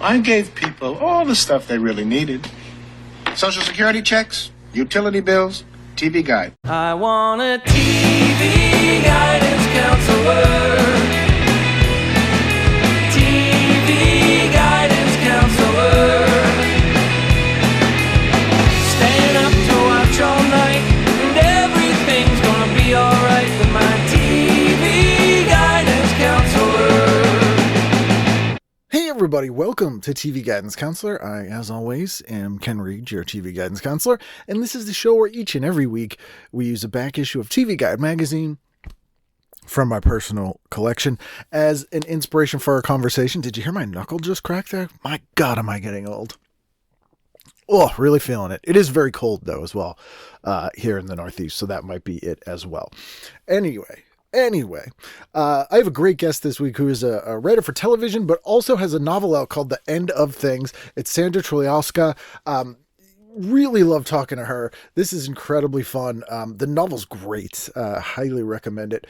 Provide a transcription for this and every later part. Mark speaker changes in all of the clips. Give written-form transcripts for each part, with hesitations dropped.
Speaker 1: I gave people all the stuff they really needed. Social Security checks, utility bills, TV guide.
Speaker 2: I want a TV guidance counselor. TV guidance counselor. Staying up to watch all night, and everything's gonna be alright with my TV guidance counselor.
Speaker 3: Hey everybody, welcome to TV Guidance Counselor. I, as always, am Ken Reed, your TV Guidance Counselor, and this is the show where each and every week we use a back issue of TV Guide magazine from my personal collection as an inspiration for our conversation. Did you hear my knuckle just crack there? My God, am I getting old. Oh, really feeling it. It is very cold, though, as well, here in the Northeast, so that might be it as well. Anyway, I have a great guest this week who is a writer for television, but also has a novel out called The End of Things. It's Sandra Chwialkowska. Really love talking to her. This is incredibly fun. The novel's great. Highly recommend it.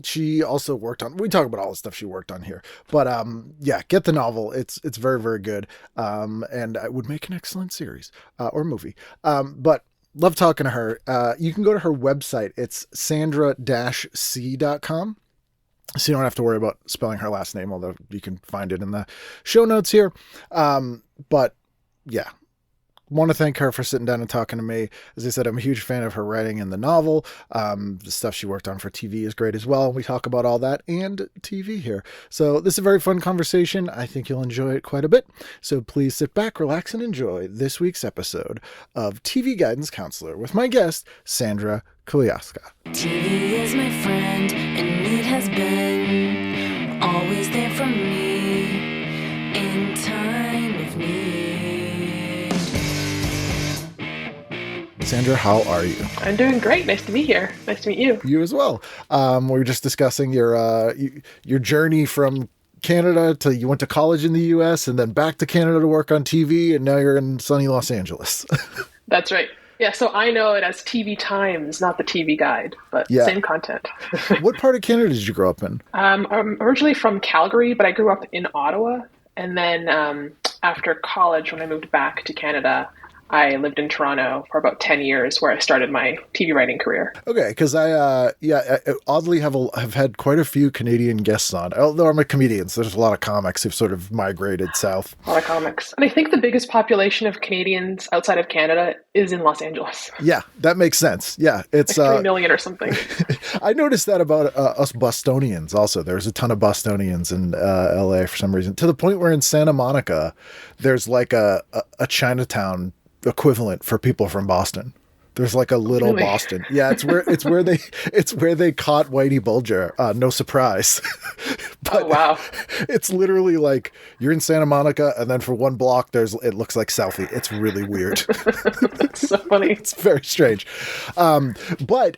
Speaker 3: She also worked on, we talk about all the stuff she worked on here, but yeah, get the novel. It's very, very good. And it would make an excellent series or movie. But love talking to her. You can go to her website. It's sandra-c.com. So you don't have to worry about spelling her last name, although you can find it in the show notes here. But yeah, want to thank her for sitting down and talking to me. As I said, I'm a huge fan of her writing and the novel. The stuff she worked on for TV is great as well. We talk about all that and TV here. So this is a very fun conversation. I think you'll enjoy it quite a bit. So please sit back, relax, and enjoy this week's episode of TV Guidance Counselor with my guest, Sandra Chwialkowska.
Speaker 4: TV is my friend, and it has been always there for me in time of need.
Speaker 3: Sandra, how are you?
Speaker 5: I'm doing great. Nice to be here. Nice to meet you.
Speaker 3: You as well. We were just discussing your journey from Canada to, you went to college in the U.S. and then back to Canada to work on TV, and now you're in sunny Los Angeles.
Speaker 5: That's right. Yeah, so I know it as TV Times, not the TV Guide, but
Speaker 3: yeah.
Speaker 5: Same content.
Speaker 3: What part of Canada did you grow up in?
Speaker 5: I'm originally from Calgary, but I grew up in Ottawa. And then after college, when I moved back to Canada, I lived in Toronto for about 10 years, where I started my TV writing career.
Speaker 3: Okay, because I oddly have had quite a few Canadian guests on. Although I'm a comedian, so there's a lot of comics who've sort of migrated south.
Speaker 5: A lot of comics. And I think the biggest population of Canadians outside of Canada is in Los Angeles.
Speaker 3: Yeah, that makes sense. Yeah, it's
Speaker 5: like 3 million or something.
Speaker 3: I noticed that about us Bostonians also. There's a ton of Bostonians in LA for some reason, to the point where in Santa Monica, there's like a Chinatown equivalent for people from Boston. There's like a little really? Boston. Yeah, it's where they caught Whitey Bulger. No surprise. But
Speaker 5: oh wow.
Speaker 3: It's literally like you're in Santa Monica and then for one block it looks like Southie. It's really weird.
Speaker 5: That's so funny.
Speaker 3: It's very strange. But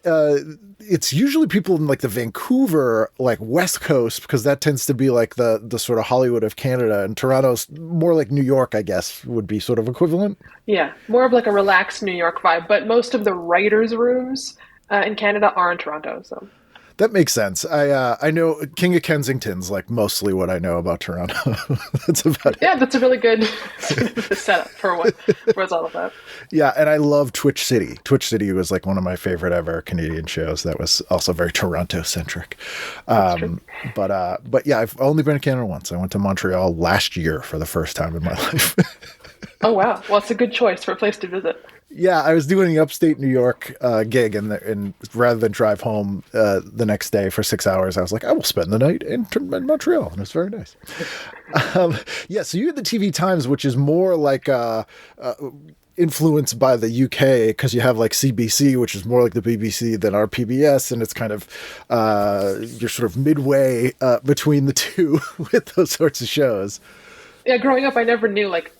Speaker 3: it's usually people in like the Vancouver, like West Coast, because that tends to be like the sort of Hollywood of Canada, and Toronto's more like New York, I guess, would be sort of equivalent.
Speaker 5: Yeah, more of like a relaxed New York vibe, but most of the writers' rooms in Canada are in Toronto, so.
Speaker 3: That makes sense. I know King of Kensington's like mostly what I know about Toronto. That's about it.
Speaker 5: Yeah, that's a really good setup for what it's all about.
Speaker 3: Yeah, and I love Twitch City. Twitch City was like one of my favorite ever Canadian shows that was also very Toronto-centric. But yeah, I've only been to Canada once. I went to Montreal last year for the first time in my life.
Speaker 5: Oh, wow. Well, it's a good choice for a place to visit.
Speaker 3: Yeah, I was doing an upstate New York gig, and rather than drive home the next day for 6 hours, I was like, I will spend the night in Montreal, and it was very nice. Yeah, so you had the TV Times, which is more like influenced by the UK, because you have like CBC, which is more like the BBC than our PBS, and it's kind of you're sort of midway between the two with those sorts of shows.
Speaker 5: Yeah, growing up, I never knew, like,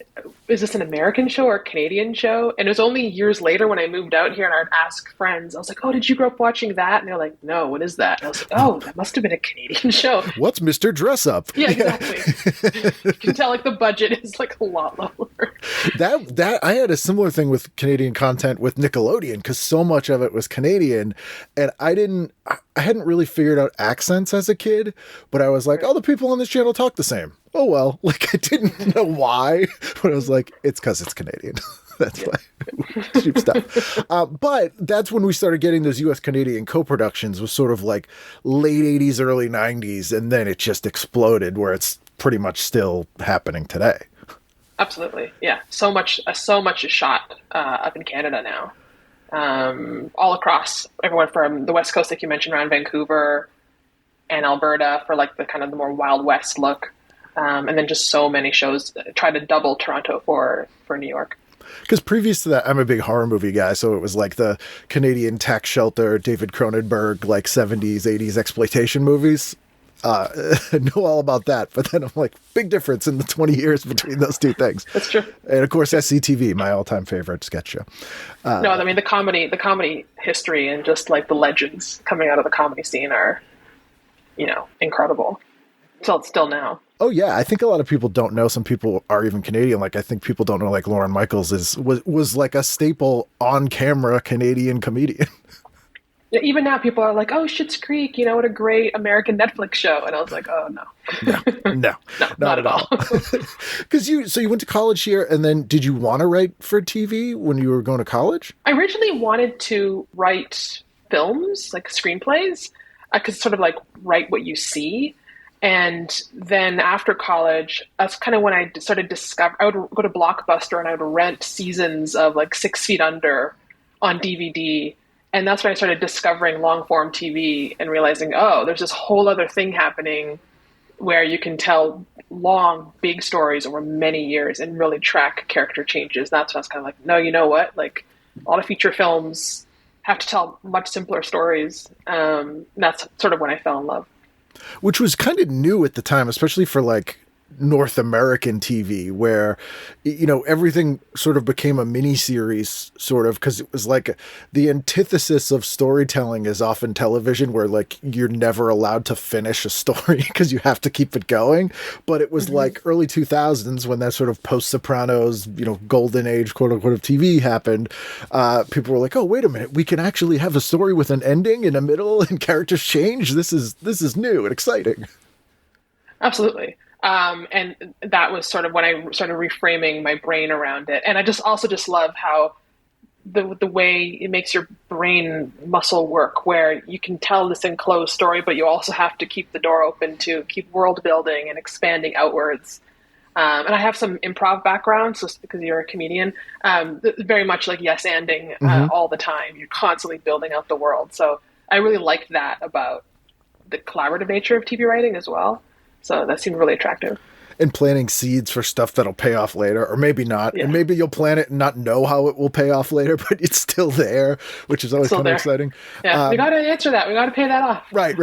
Speaker 5: is this an American show or a Canadian show? And it was only years later when I moved out here and I'd ask friends, I was like, oh, did you grow up watching that? And they're like, no, what is that? And I was like, oh, that must have been a Canadian show.
Speaker 3: What's Mr. Dress Up?
Speaker 5: Yeah, exactly. You can tell, like, the budget is, like, a lot lower.
Speaker 3: That I had a similar thing with Canadian content with Nickelodeon, because so much of it was Canadian, and I hadn't really figured out accents as a kid, but I was like, oh, the people on this channel talk the same. oh well. Like I didn't know why, but I was like, it's because it's Canadian. That's why. Cheap stuff. But that's when we started getting those U.S. Canadian co-productions, was sort of like late 80s, early 90s, and then it just exploded where it's pretty much still happening today.
Speaker 5: Absolutely, yeah. So much is shot up in Canada now, all across, everywhere from the West Coast, like you mentioned, around Vancouver and Alberta for like the kind of the more Wild West look, and then just so many shows try to double Toronto for New York.
Speaker 3: Because previous to that, I'm a big horror movie guy, so it was like the Canadian tax shelter, David Cronenberg, like 70s, 80s exploitation movies. I know all about that, but then I'm like, big difference in the 20 years between those two things.
Speaker 5: That's true.
Speaker 3: And of course, SCTV, my all-time favorite sketch show.
Speaker 5: No, I mean the comedy history and just like the legends coming out of the comedy scene are, incredible. Still now.
Speaker 3: Oh yeah, I think a lot of people don't know. Some people are even Canadian. Like I think people don't know. Like Lorne Michaels was like a staple on-camera Canadian comedian.
Speaker 5: Even now, people are like, "Oh, Schitt's Creek, what a great American Netflix show," and I was like, "Oh no,
Speaker 3: no,
Speaker 5: not at all."
Speaker 3: Because you went to college here, and then did you want to write for TV when you were going to college?
Speaker 5: I originally wanted to write films, like screenplays. I could sort of like write what you see. And then after college, that's kind of when I started I would go to Blockbuster and I would rent seasons of like 6 Feet Under on DVD. And that's when I started discovering long form TV and realizing, oh, there's this whole other thing happening where you can tell long, big stories over many years and really track character changes. That's when I was kind of like, no, you know what? Like a lot of feature films have to tell much simpler stories. That's sort of when I fell in love.
Speaker 3: Which was kind of new at the time, especially for like North American TV, where, everything sort of became a mini series, sort of, because it was like the antithesis of storytelling is often television, where like you're never allowed to finish a story because you have to keep it going. But it was like early 2000s when that sort of post Sopranos, golden age, quote unquote, of TV happened. People were like, oh, wait a minute, we can actually have a story with an ending in a middle and characters change. This is new and exciting.
Speaker 5: Absolutely. And that was sort of when I started reframing my brain around it. And I just love how the way it makes your brain muscle work, where you can tell this enclosed story, but you also have to keep the door open to keep world building and expanding outwards. And I have some improv background, so because you're a comedian, very much like yes-anding all the time. You're constantly building out the world. So I really liked that about the collaborative nature of TV writing as well. So that seemed really attractive.
Speaker 3: And planting seeds for stuff that'll pay off later, or maybe not.
Speaker 5: Yeah.
Speaker 3: And maybe you'll plant it and not know how it will pay off later, but it's still there, which is always kind of exciting.
Speaker 5: Yeah, we got to answer that. We got to pay that off.
Speaker 3: Right.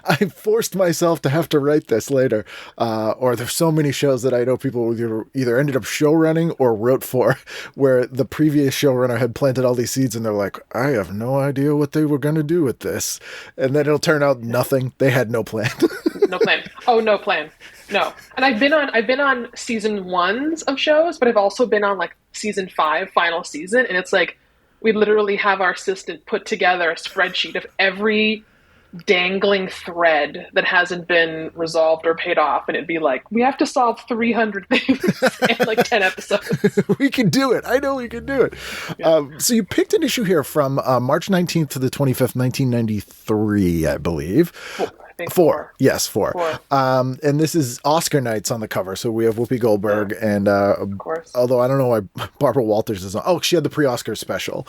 Speaker 3: I forced myself to have to write this later. Or there's so many shows that I know people either ended up showrunning or wrote for, where the previous showrunner had planted all these seeds and they're like, I have no idea what they were going to do with this. And then it'll turn out nothing. They had no plan.
Speaker 5: No plan. Oh, no plan. No. And I've been on season 1s of shows, but I've also been on like season 5, final season. And it's like, we literally have our assistant put together a spreadsheet of every dangling thread that hasn't been resolved or paid off. And it'd be like, we have to solve 300 things in like 10 episodes.
Speaker 3: We can do it. I know we can do it. Yeah. So you picked an issue here from March 19th to the 25th, 1993, I believe. Four. Yes, four. And this is Oscar nights on the cover. So we have Whoopi Goldberg and,
Speaker 5: of course.
Speaker 3: Although I don't know why Barbara Walters is on. Oh, she had the pre-Oscar special.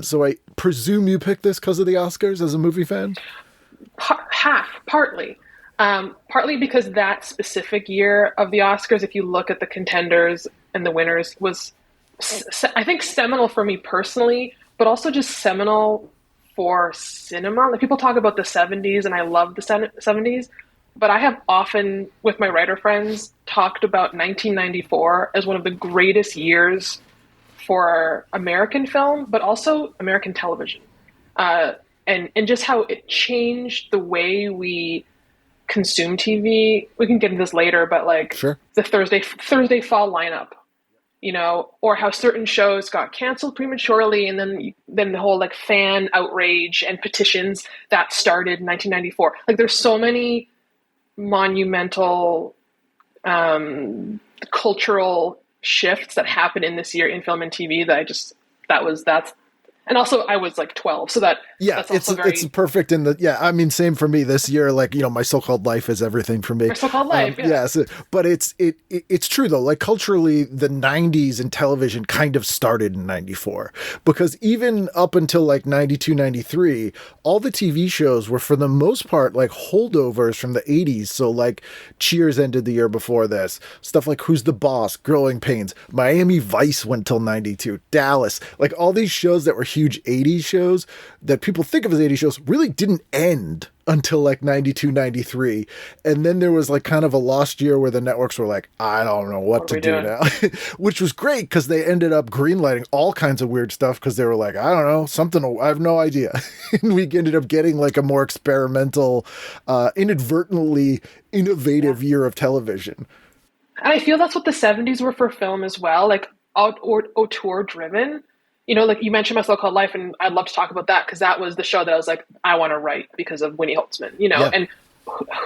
Speaker 3: So I presume you picked this because of the Oscars as a movie fan?
Speaker 5: Partly. Partly because that specific year of the Oscars, if you look at the contenders and the winners, was, I think, seminal for me personally, but also just seminal for cinema. Like people talk about the 70s, and I love the 70s, but I have often, with my writer friends, talked about 1994 as one of the greatest years for American film, but also American television. And just how it changed the way we consume TV. We can get into this later, but like
Speaker 3: sure.
Speaker 5: The Thursday fall lineup, or how certain shows got canceled prematurely, and then the whole like fan outrage and petitions that started in 1994. Like there's so many monumental cultural shifts that happen in this year in film and TV that's and also I was like 12, so that's also
Speaker 3: it's perfect I mean, same for me this year. Like, My So-Called Life is everything for me.
Speaker 5: My So-Called Life,
Speaker 3: but it's true though. Like culturally, the '90s in television kind of started in '94, because even up until like '92, '93, all the TV shows were for the most part like holdovers from the '80s. So like Cheers ended the year before this. Stuff like Who's the Boss, Growing Pains, Miami Vice went till '92, Dallas, like all these shows that were huge 80s shows that people think of as 80s shows really didn't end until like 92, 93. And then there was like kind of a lost year where the networks were like, I don't know what to do now, which was great because they ended up greenlighting all kinds of weird stuff because they were like, I don't know, something, I have no idea. And we ended up getting like a more experimental, inadvertently innovative year of television.
Speaker 5: And I feel that's what the 70s were for film as well, like auteur driven. Like you mentioned My So-Called Life, and I'd love to talk about that because that was the show that I was like, I want to write because of Winnie Holtzman, and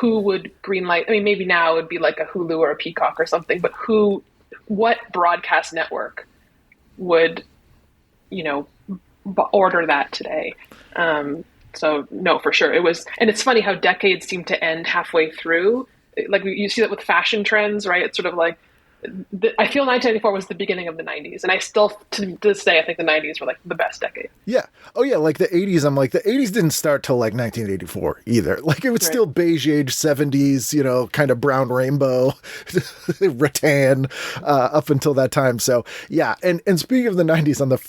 Speaker 5: who would greenlight? I mean, maybe now it would be like a Hulu or a Peacock or something, but what broadcast network would, order that today? So no, for sure. It was, and it's funny how decades seem to end halfway through. Like you see that with fashion trends, right? It's sort of like, I feel 1994 was the beginning of the 90s, and I still, to this day, I think the 90s were like the best decade.
Speaker 3: Yeah. Oh yeah, like the 80s, I'm like, the 80s didn't start till like 1984 either. Like it was still beige age 70s, kind of brown rainbow, rattan, up until that time. So yeah, and speaking of the 90s, on the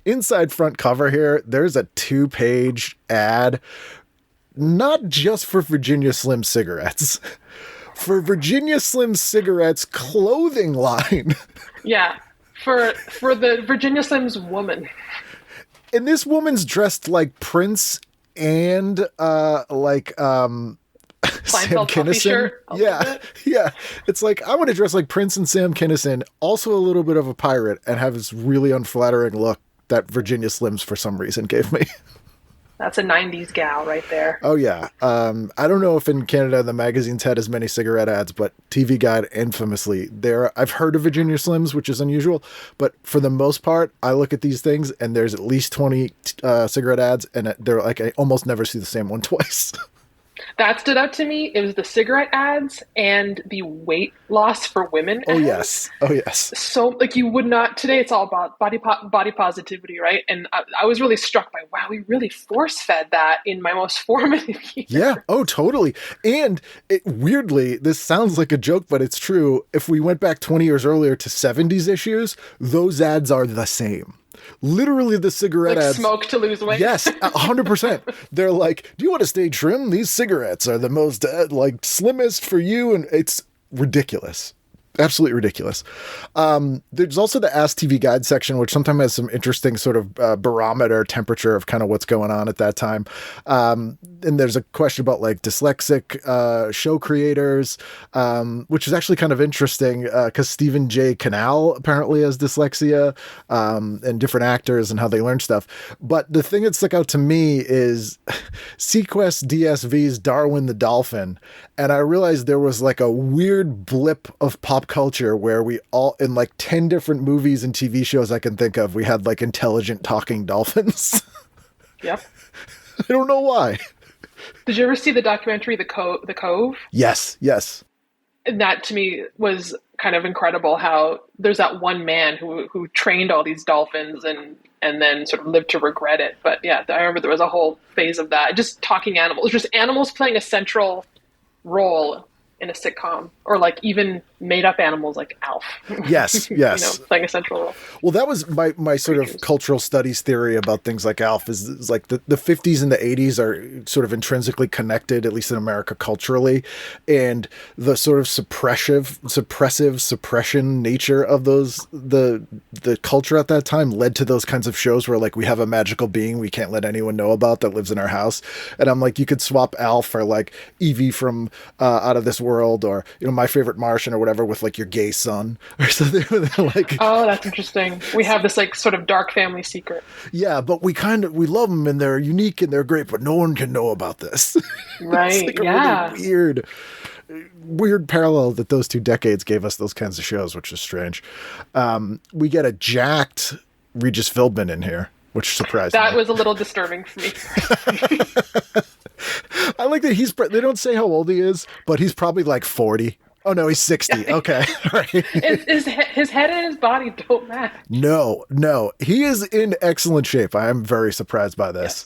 Speaker 3: inside front cover here, there's a 2-page ad, not just for Virginia Slim cigarettes, for Virginia Slim Cigarettes clothing line.
Speaker 5: Yeah, for the Virginia Slims woman.
Speaker 3: And this woman's dressed like Prince and Sam Kinison. Yeah. It's like, I want to dress like Prince and Sam Kinison, also a little bit of a pirate, and have this really unflattering look that Virginia Slims for some reason gave me.
Speaker 5: That's a 90s gal right there.
Speaker 3: Oh, yeah. I don't know if in Canada the magazines had as many cigarette ads, but TV Guide infamously, I've heard of Virginia Slims, which is unusual, but for the most part, I look at these things and there's at least 20 cigarette ads, and they're like, I almost never see the same one twice.
Speaker 5: That stood out to me. It was the cigarette ads and the weight loss for women ads.
Speaker 3: Oh, yes.
Speaker 5: So, like, you would not... Today, it's all about body positivity, right? And I was really struck by, wow, we really force-fed that in my most formative year.
Speaker 3: Yeah. Oh, totally. And weirdly, this sounds like a joke, but it's true. If we went back 20 years earlier to 70s issues, those ads are the same. Literally the cigarette ads.
Speaker 5: Smoke to lose weight.
Speaker 3: Yes, 100%. They're like, do you want to stay trim? These cigarettes are the most slimmest for you. And it's ridiculous. Absolutely ridiculous. There's also the Ask TV Guide section, which sometimes has some interesting sort of barometer temperature of kind of what's going on at that time. And there's a question about like dyslexic show creators, which is actually kind of interesting because Stephen J. Cannell apparently has dyslexia, and different actors and how they learn stuff. But the thing that stuck out to me is Sequest DSV's Darwin the Dolphin. And I realized there was like a weird blip of pop culture where we all, in like 10 different movies and TV shows I can think of, we had like intelligent talking dolphins.
Speaker 5: Yep.
Speaker 3: I don't know why.
Speaker 5: Did you ever see the documentary The Cove?
Speaker 3: Yes.
Speaker 5: And that to me was kind of incredible, how there's that one man who trained all these dolphins and then sort of lived to regret it. But yeah, I remember there was a whole phase of that. Just talking animals, just animals playing a central role in a sitcom, or like even made up animals like Alf.
Speaker 3: Yes.
Speaker 5: Playing a central role.
Speaker 3: Well, that was my sort of cultural studies theory about things like Alf is like the 50s and the 80s are sort of intrinsically connected, at least in America culturally. And the sort of suppression nature of the culture at that time led to those kinds of shows where like we have a magical being we can't let anyone know about that lives in our house. And I'm like, you could swap Alf for like Evie from Out of This World, or My Favorite Martian or whatever, with like your gay son or something. Like,
Speaker 5: oh, that's interesting. We have this like sort of dark family secret.
Speaker 3: Yeah, but we love them and they're unique and they're great, but no one can know about this.
Speaker 5: Right.
Speaker 3: It's like really weird. weird parallel that those 2 decades gave us those kinds of shows, which is strange. We get a jacked Regis Philbin in here, which surprised me.
Speaker 5: That was a little disturbing for me.
Speaker 3: I like that they don't say how old he is, but he's probably like 40. Oh no, he's 60. Okay. All right.
Speaker 5: His head and his body don't match.
Speaker 3: No. He is in excellent shape. I am very surprised by this.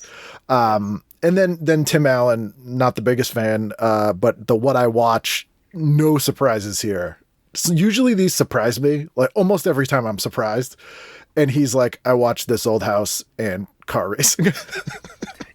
Speaker 5: Yes.
Speaker 3: And then Tim Allen, not the biggest fan, but the What I Watch, no surprises here. So usually these surprise me, like almost every time I'm surprised. And he's like, I watched This Old House and car racing.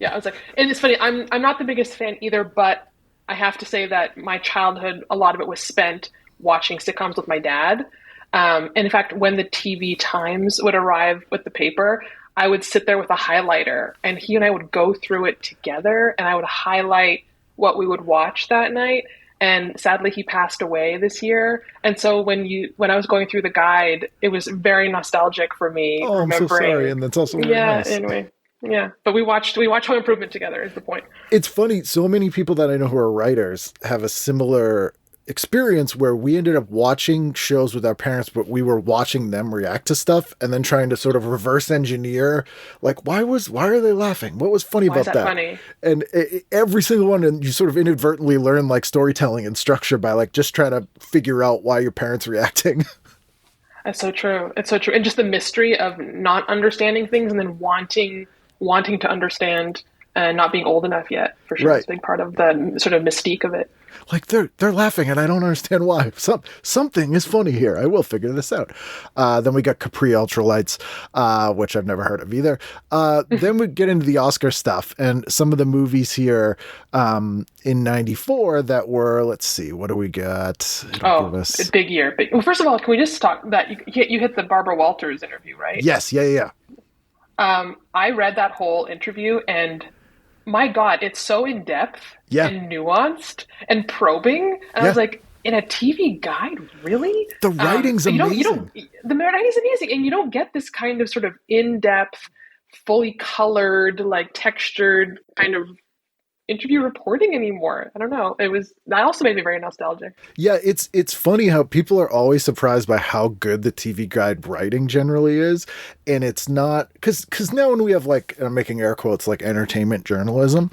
Speaker 5: Yeah, I was like, and it's funny, I'm not the biggest fan either, but I have to say that my childhood, a lot of it was spent watching sitcoms with my dad. And in fact, when the TV Times would arrive with the paper, I would sit there with a highlighter and he and I would go through it together and I would highlight what we would watch that night. And sadly, he passed away this year. And so when I was going through the guide, it was very nostalgic for me.
Speaker 3: Oh, I'm so sorry. And that's also really nice.
Speaker 5: Anyway. Yeah, but we watched Home Improvement together is the point.
Speaker 3: It's funny. So many people that I know who are writers have a similar experience where we ended up watching shows with our parents, but we were watching them react to stuff and then trying to sort of reverse engineer, like, why are they laughing? What was funny about that?
Speaker 5: Funny?
Speaker 3: And every single one, and you sort of inadvertently learn like storytelling and structure by like just trying to figure out why your parents are reacting.
Speaker 5: That's so true. It's so true. And just the mystery of not understanding things and then wanting to understand and not being old enough yet, for sure.
Speaker 3: Right.
Speaker 5: It's a big part of the sort of mystique of it.
Speaker 3: Like they're laughing and I don't understand why. Something is funny here. I will figure this out. Then we got Capri Ultralights, which I've never heard of either. Then we get into the Oscar stuff and some of the movies here in 94 that were, let's see, what do we got?
Speaker 5: It's a big year. Well, first of all, can we just talk that you hit the Barbara Walters interview, right?
Speaker 3: Yes. Yeah.
Speaker 5: I read that whole interview and my God, it's so in-depth and nuanced and probing. And I was like, in a TV guide, really?
Speaker 3: The writing's amazing.
Speaker 5: The writing's amazing. And you don't get this kind of sort of in-depth, fully colored, like textured kind of interview reporting anymore. I don't know. That also made me very nostalgic. Yeah,
Speaker 3: it's funny how people are always surprised by how good the TV guide writing generally is. And it's not, because now when we have like, I'm making air quotes, like entertainment journalism,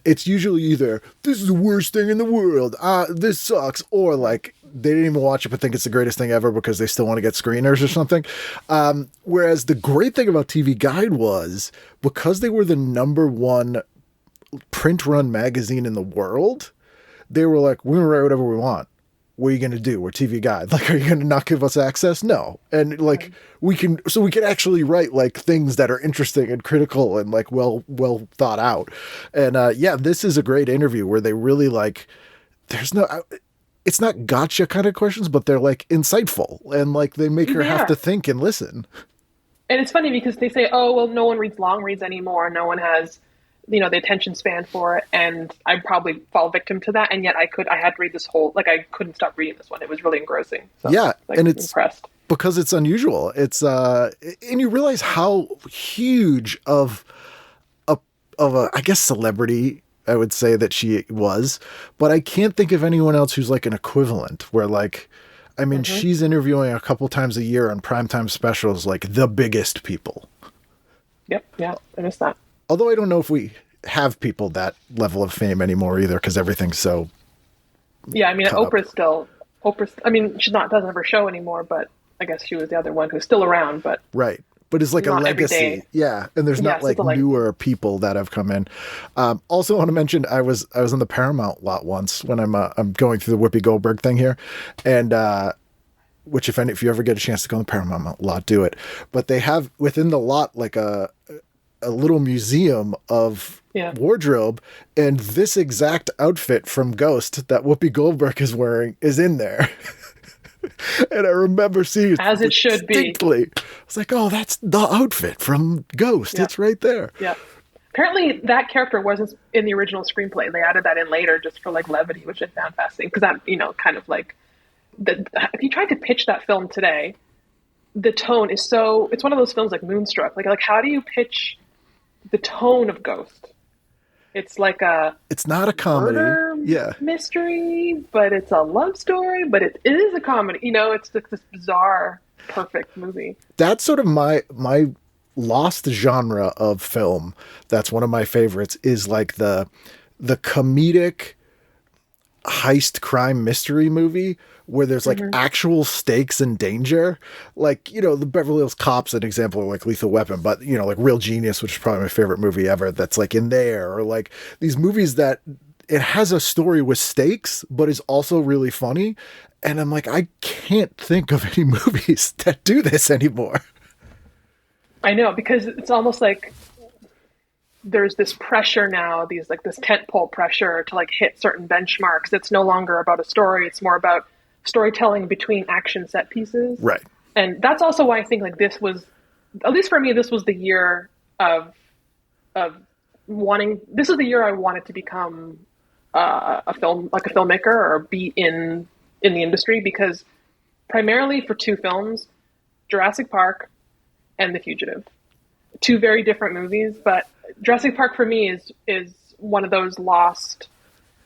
Speaker 3: it's usually either, this is the worst thing in the world, this sucks, or like, they didn't even watch it but think it's the greatest thing ever because they still want to get screeners or something. Whereas the great thing about TV Guide was, because they were the #1 print run magazine in the world, they were like, we're gonna write whatever we want. What are you gonna do? We're TV Guide. Like, are you gonna not give us access? No. And like, we can actually write like things that are interesting and critical and like well thought out. And this is a great interview where they really like, it's not gotcha kind of questions, but they're like insightful and like they make her have to think and listen.
Speaker 5: And it's funny because they say, oh, well, no one reads long reads anymore. No one has, the attention span for it. And I'd probably fall victim to that. And yet I had to read this whole, like, I couldn't stop reading this one. It was really engrossing. So,
Speaker 3: and it's
Speaker 5: impressed.
Speaker 3: Because it's unusual. It's, and you realize how huge of a, I guess, celebrity I would say that she was, but I can't think of anyone else who's like an equivalent where like, I mean, she's interviewing a couple times a year on primetime specials, like the biggest people.
Speaker 5: Yep. Yeah. I missed that.
Speaker 3: Although I don't know if we have people that level of fame anymore either, because everything's so.
Speaker 5: Yeah, I mean, Oprah's, I mean, doesn't have her show anymore, but I guess she was the other one who's still around, but.
Speaker 3: Right. But it's like a legacy. Yeah. And there's not like newer people that have come in. Also want to mention, I was on the Paramount lot once when I'm going through the Whoopi Goldberg thing here. And, which if you ever get a chance to go on the Paramount lot, do it. But they have within the lot, like a little museum of wardrobe, and this exact outfit from Ghost that Whoopi Goldberg is wearing is in there. And I remember seeing it
Speaker 5: as it should be.
Speaker 3: I was like, oh, that's the outfit from Ghost. Yeah. It's right there.
Speaker 5: Yeah. Apparently that character wasn't in the original screenplay. They added that in later just for like levity, which I found fascinating. Because that, kind of like, if you tried to pitch that film today, the tone is it's one of those films like Moonstruck. Like how do you pitch the tone of Ghost? It's like a
Speaker 3: It's not a comedy.
Speaker 5: murder
Speaker 3: Yeah.
Speaker 5: mystery, but it's a love story, but it is a comedy. You know, it's like this bizarre, perfect movie.
Speaker 3: That's sort of my lost genre of film. That's one of my favorites, is like the comedic heist crime mystery movie where there's like actual stakes and danger. Like, you know, the Beverly Hills Cop's an example of like Lethal Weapon, but you know, like Real Genius, which is probably my favorite movie ever, that's like in there, or like these movies that it has a story with stakes, but is also really funny. And I'm like, I can't think of any movies that do this anymore.
Speaker 5: I know, because it's almost like there's this pressure now, this tentpole pressure to like hit certain benchmarks. It's no longer about a story. It's more about storytelling between action set pieces.
Speaker 3: Right.
Speaker 5: And that's also why I think like this was, at least for me, this was the year of wanting, this is the year I wanted to become a filmmaker or be in the industry, because primarily for two films, Jurassic Park and The Fugitive. Two very different movies, but Jurassic Park for me is one of those lost,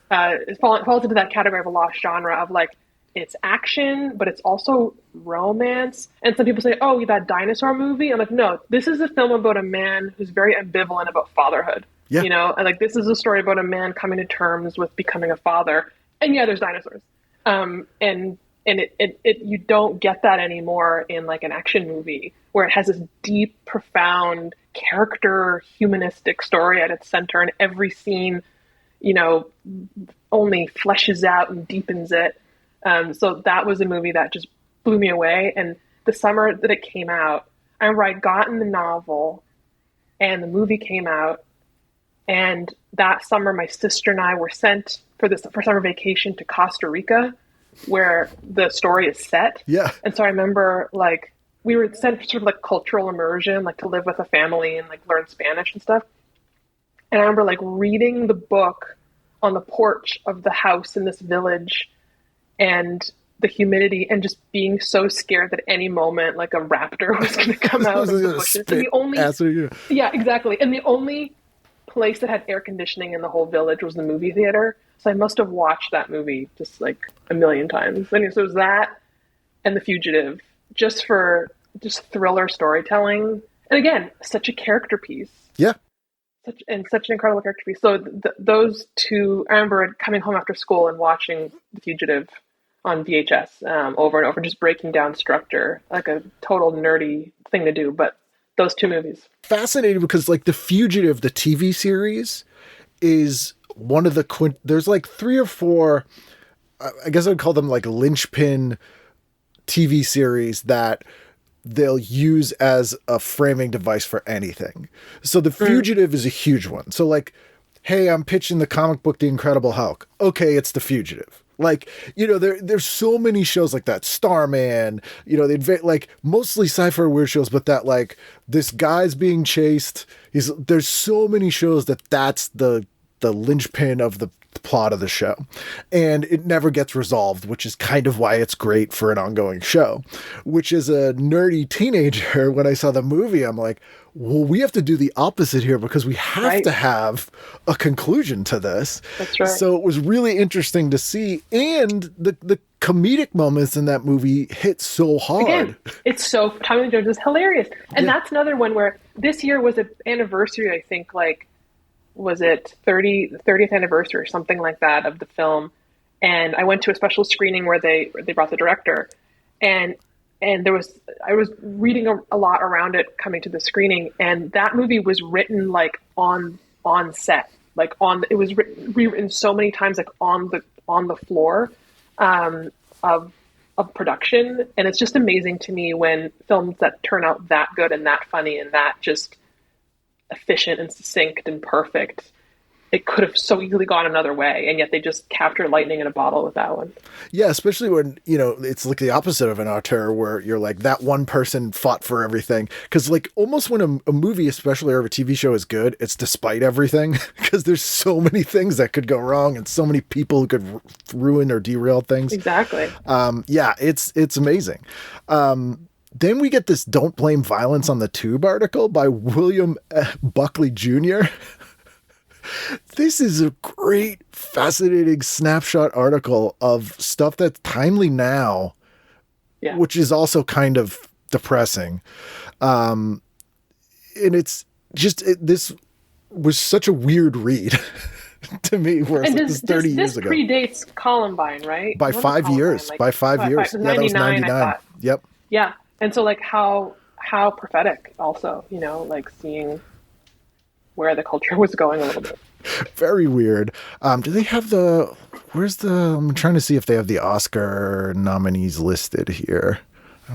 Speaker 5: it falls into that category of a lost genre of like, it's action, but it's also romance. And some people say, oh, that dinosaur movie. I'm like, no, this is a film about a man who's very ambivalent about fatherhood.
Speaker 3: Yeah.
Speaker 5: You know, and like, this is a story about a man coming to terms with becoming a father. And yeah, there's dinosaurs. And it you don't get that anymore in like an action movie where it has this deep, profound character, humanistic story at its center, and every scene, you know, only fleshes out and deepens it. So that was a movie that just blew me away. And the summer that it came out, I remember I'd gotten the novel and the movie came out. And that summer, my sister and I were sent for summer vacation to Costa Rica, where the story is set.
Speaker 3: Yeah.
Speaker 5: And so I remember like we were sent for sort of like cultural immersion, like to live with a family and like learn Spanish and stuff. And I remember like reading the book on the porch of the house in this village, and the humidity, and just being so scared that any moment like a raptor was going to come out of the bushes. And the only, yeah, exactly. And the only place that had air conditioning in the whole village was the movie theater. So I must have watched that movie just like a million times. And so it was that and The Fugitive, just for thriller storytelling. And again, such a character piece.
Speaker 3: Yeah.
Speaker 5: Such an incredible character piece. So those two, I remember coming home after school and watching The Fugitive on VHS over and over, just breaking down structure, like a total nerdy thing to do. But those two movies.
Speaker 3: Fascinating, because like The Fugitive, the TV series, is one of the there's like 3 or 4, I guess I'd call them like linchpin TV series that they'll use as a framing device for anything. So The Fugitive is a huge one. So like, hey, I'm pitching the comic book The Incredible Hulk. Okay, it's The Fugitive. Like, you know, there's so many shows like that. Starman, you know, like mostly sci-fi weird shows, but that like this guy's being chased. There's so many shows that's the linchpin of the plot of the show, and it never gets resolved, which is kind of why it's great for an ongoing show. Which, is a nerdy teenager, when I saw the movie, I'm like, well, we have to do the opposite here, because we have to have a conclusion to this.
Speaker 5: That's right.
Speaker 3: So it was really interesting to see, and the comedic moments in that movie hit so hard.
Speaker 5: Again, it's so, Tommy Lee Jones is hilarious. And that's another one where this year was an anniversary, I think, like, was it 30th anniversary or something like that of the film. And I went to a special screening where they brought the director, and I was reading a lot around it coming to the screening, and that movie was written like on set, like it was rewritten so many times, like on the floor of production. And it's just amazing to me when films that turn out that good and that funny and that just efficient and succinct and perfect, it could have so easily gone another way, and yet they just captured lightning in a bottle with that one. Yeah,
Speaker 3: especially when, you know, it's like the opposite of an auteur, where you're like, that one person fought for everything. Because like almost when a movie, especially, or a TV show is good, it's despite everything, because there's so many things that could go wrong and so many people who could ruin or derail things.
Speaker 5: Exactly.
Speaker 3: Yeah, it's amazing. Then we get this "Don't Blame Violence on the Tube" article by William Buckley Jr. This is a great, fascinating snapshot article of stuff that's timely now, which is also kind of depressing. And it's just, this was such a weird read to me, whereas
Speaker 5: And
Speaker 3: it was 30 years ago.
Speaker 5: This predates Columbine, right?
Speaker 3: By 5 years. By 5 years. Yeah, that was 99. Yep.
Speaker 5: Yeah. And so like how prophetic also, you know, like seeing where the culture was going a little bit.
Speaker 3: Very weird. Do they have I'm trying to see if they have the Oscar nominees listed here.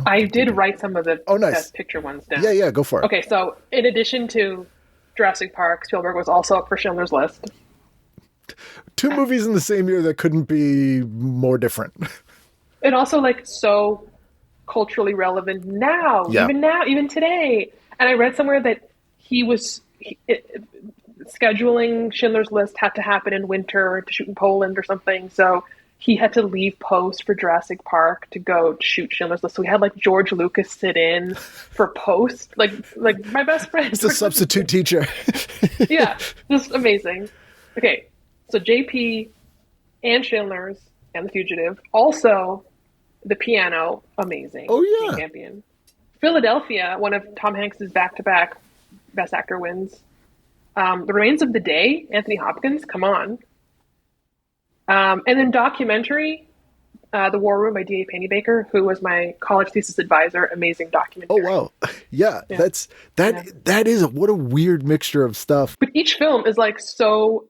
Speaker 5: I did write some of the
Speaker 3: nice.
Speaker 5: Best Picture ones down.
Speaker 3: Yeah, go for it.
Speaker 5: Okay, so in addition to Jurassic Park, Spielberg was also up for Schindler's List.
Speaker 3: 2 movies in the same year that couldn't be more different.
Speaker 5: And also like so culturally relevant now, even today. And I read somewhere that scheduling Schindler's List had to happen in winter to shoot in Poland or something. So he had to leave post for Jurassic Park to go shoot Schindler's List. So we had like George Lucas sit in for post, like my best friend.
Speaker 3: It's a substitute teacher.
Speaker 5: Yeah, just amazing. Okay, so JP and Schindler's and The Fugitive. Also, The Piano, amazing.
Speaker 3: Oh yeah,
Speaker 5: champion. Philadelphia, one of Tom Hanks's back-to-back Best Actor wins. The Remains of the Day, Anthony Hopkins, come on. And then documentary, The War Room by D.A. Pennebaker, who was my college thesis advisor. Amazing documentary.
Speaker 3: Oh wow, yeah. That is what a weird mixture of stuff.
Speaker 5: But each film is like so,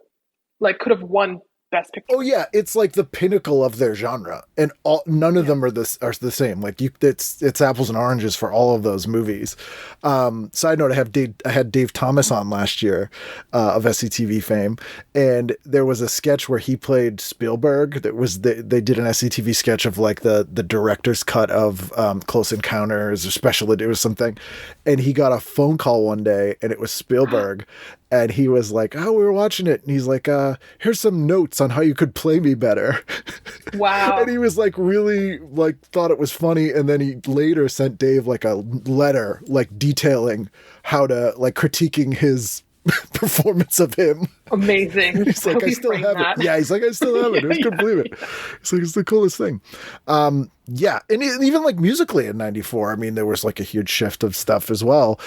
Speaker 5: like could have won Best Picture.
Speaker 3: Oh yeah, it's like the pinnacle of their genre, and none of them are the same. Like it's apples and oranges for all of those movies. Side note: I had Dave Thomas on last year of SCTV fame, and there was a sketch where he played Spielberg. That was they did an SCTV sketch of like the director's cut of Close Encounters or Special Ed or something, and he got a phone call one day, and it was Spielberg. And he was like, "Oh, we were watching it." And he's like, "Here's some notes on how you could play me better."
Speaker 5: Wow.
Speaker 3: And he was like, really like thought it was funny. And then he later sent Dave like a letter, like detailing how to like critiquing his performance of him.
Speaker 5: Amazing.
Speaker 3: He's like, I still have it. Yeah, he's like, I still have it. I just couldn't believe it. It's like, it's the coolest thing. Yeah, and even like musically in '94, I mean, there was like a huge shift of stuff as well.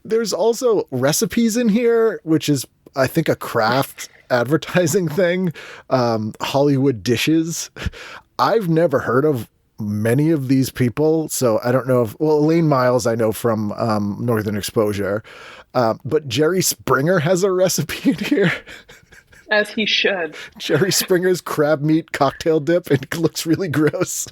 Speaker 3: There's also recipes in here, which is, I think, a craft advertising thing. Hollywood dishes. I've never heard of many of these people, so I don't know if, well, Elaine Miles I know from Northern Exposure, but Jerry Springer has a recipe in here.
Speaker 5: As he should.
Speaker 3: Jerry Springer's crab meat cocktail dip. It looks really gross.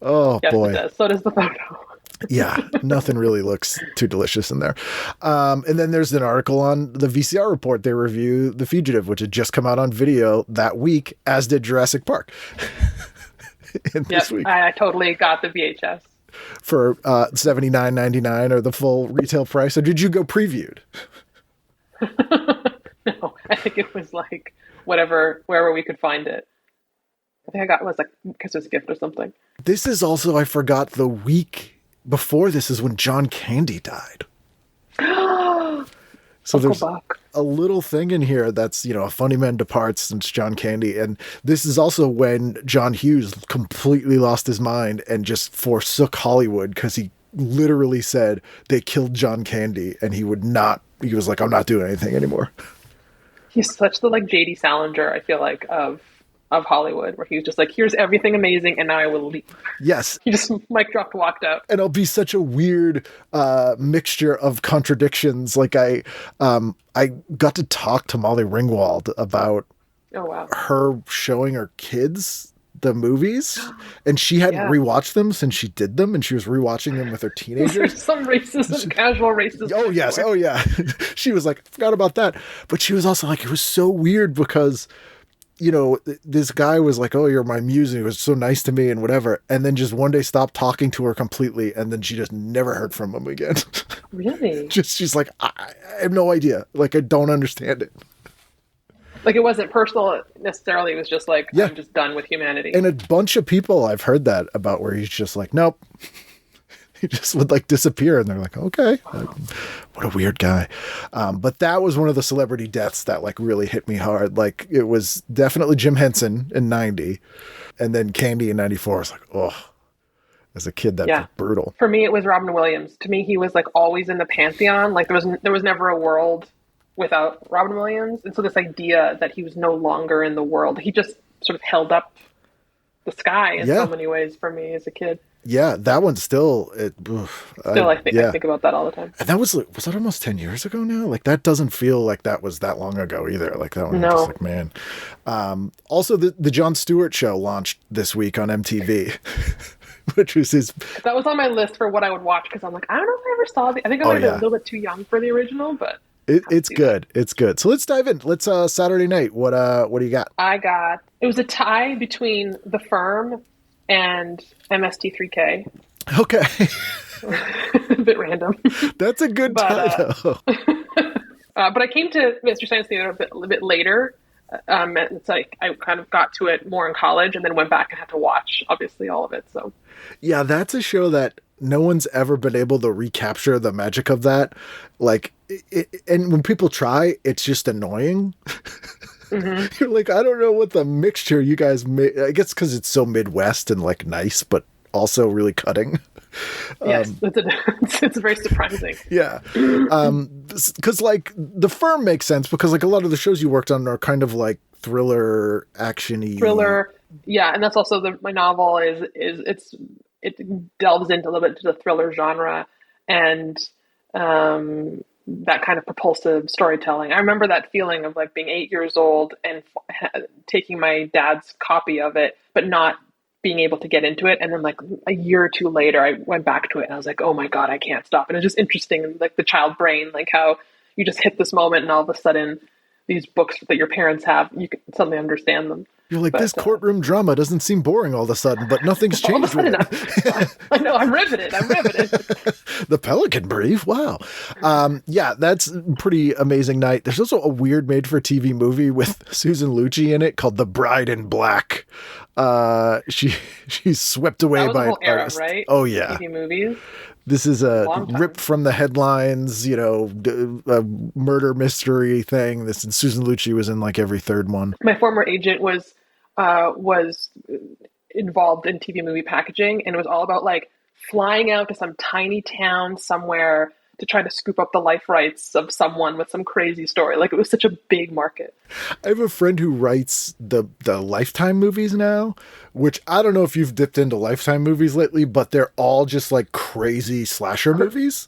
Speaker 3: Oh,
Speaker 5: yes,
Speaker 3: boy.
Speaker 5: It does. So does the photo.
Speaker 3: Yeah, nothing really looks too delicious in there. And then there's an article on the VCR report. They review The Fugitive, which had just come out on video that week, as did Jurassic Park.
Speaker 5: This week. I totally got the VHS.
Speaker 3: For $79.99 or the full retail price. Or did you go previewed?
Speaker 5: No, I think it was like wherever we could find it. I think I got it was like Christmas gift or something.
Speaker 3: This is also, I forgot, the week before this is when John Candy died. So there's a little thing in here that's, you know, a funny man departs since John Candy. And this is also when John Hughes completely lost his mind and just forsook Hollywood because he literally said they killed John Candy and he was like, I'm not doing anything anymore.
Speaker 5: He's such the like J.D. Salinger, I feel like, of Hollywood, where he was just like, here's everything amazing, and now I will leave.
Speaker 3: Yes.
Speaker 5: He just mic dropped, walked out.
Speaker 3: And it'll be such a weird mixture of contradictions. Like I got to talk to Molly Ringwald about her showing her kids the movies, and she hadn't rewatched them since she did them, and she was rewatching them with her teenagers.
Speaker 5: There's some racism, casual racism.
Speaker 3: Oh yes, oh yeah. She was like, I forgot about that. But she was also like, it was so weird because, you know, this guy was like, oh, you're my muse, and he was so nice to me and whatever, and then just one day stopped talking to her completely, and then she just never heard from him again.
Speaker 5: Really?
Speaker 3: She's like, I have no idea. Like, I don't understand it.
Speaker 5: Like, it wasn't personal necessarily. It was just like, I'm just done with humanity.
Speaker 3: And a bunch of people I've heard that about, where he's just like, nope. He just would like disappear, and they're like, okay, like, what a weird guy. But that was one of the celebrity deaths that like really hit me hard. Like it was definitely Jim Henson in 90, and then Candy in 94. I was like, oh, as a kid, that's brutal.
Speaker 5: For me, it was Robin Williams. To me, he was like always in the pantheon. Like there was never a world without Robin Williams. And so this idea that he was no longer in the world, he just sort of held up the sky in so many ways for me as a kid.
Speaker 3: Yeah, that one still. I
Speaker 5: think about that all the time.
Speaker 3: And that was that almost 10 years ago now? Like that doesn't feel like that was that long ago either. Like that one, just like, man. Also, the Jon Stewart Show launched this week on MTV, which was his.
Speaker 5: That was on my list for what I would watch because I'm like, I don't know if I ever saw I think I might have been a little bit too young for the original, but
Speaker 3: it's good. It's good. So let's dive in. Let's Saturday night. What do you got?
Speaker 5: It was a tie between The Firm and MST3K.
Speaker 3: Okay.
Speaker 5: A bit random.
Speaker 3: That's a good tie, though.
Speaker 5: But I came to Mystery Science Theater a bit later. It's like I kind of got to it more in college and then went back and had to watch, obviously, all of it. So, yeah,
Speaker 3: that's a show that no one's ever been able to recapture the magic of that. Like, and when people try, it's just annoying. Mm-hmm. You're like, I don't know what the mixture you guys made. I guess because it's so Midwest and like nice, but also really cutting.
Speaker 5: Yes, it's very surprising.
Speaker 3: Yeah. Because like The Firm makes sense because like a lot of the shows you worked on are kind of like thriller, action-y.
Speaker 5: Thriller. Yeah. And that's also my novel it delves into a little bit to the thriller genre and, that kind of propulsive storytelling. I remember that feeling of like being 8 years old and taking my dad's copy of it, but not being able to get into it. And then like a year or two later, I went back to it and I was like, oh my God, I can't stop. And it's just interesting, like the child brain, like how you just hit this moment and all of a sudden these books that your parents have, you can suddenly understand them.
Speaker 3: You're like, this courtroom drama doesn't seem boring all of a sudden, but nothing's changed with it.
Speaker 5: I know, I'm riveted.
Speaker 3: The Pelican Brief, wow. Yeah, that's a pretty amazing night. There's also a weird made-for-TV movie with Susan Lucci in it called The Bride in Black. She's swept away by an artist. Right? Oh, yeah.
Speaker 5: TV movies.
Speaker 3: This is a ripped from the headlines, a murder mystery thing. And Susan Lucci was in like every third one.
Speaker 5: My former agent was involved in TV movie packaging, and it was all about like flying out to some tiny town somewhere to try to scoop up the life rights of someone with some crazy story. Like it was such a big market.
Speaker 3: I have a friend who writes the Lifetime movies now, which I don't know if you've dipped into Lifetime movies lately, but they're all just like crazy slasher movies.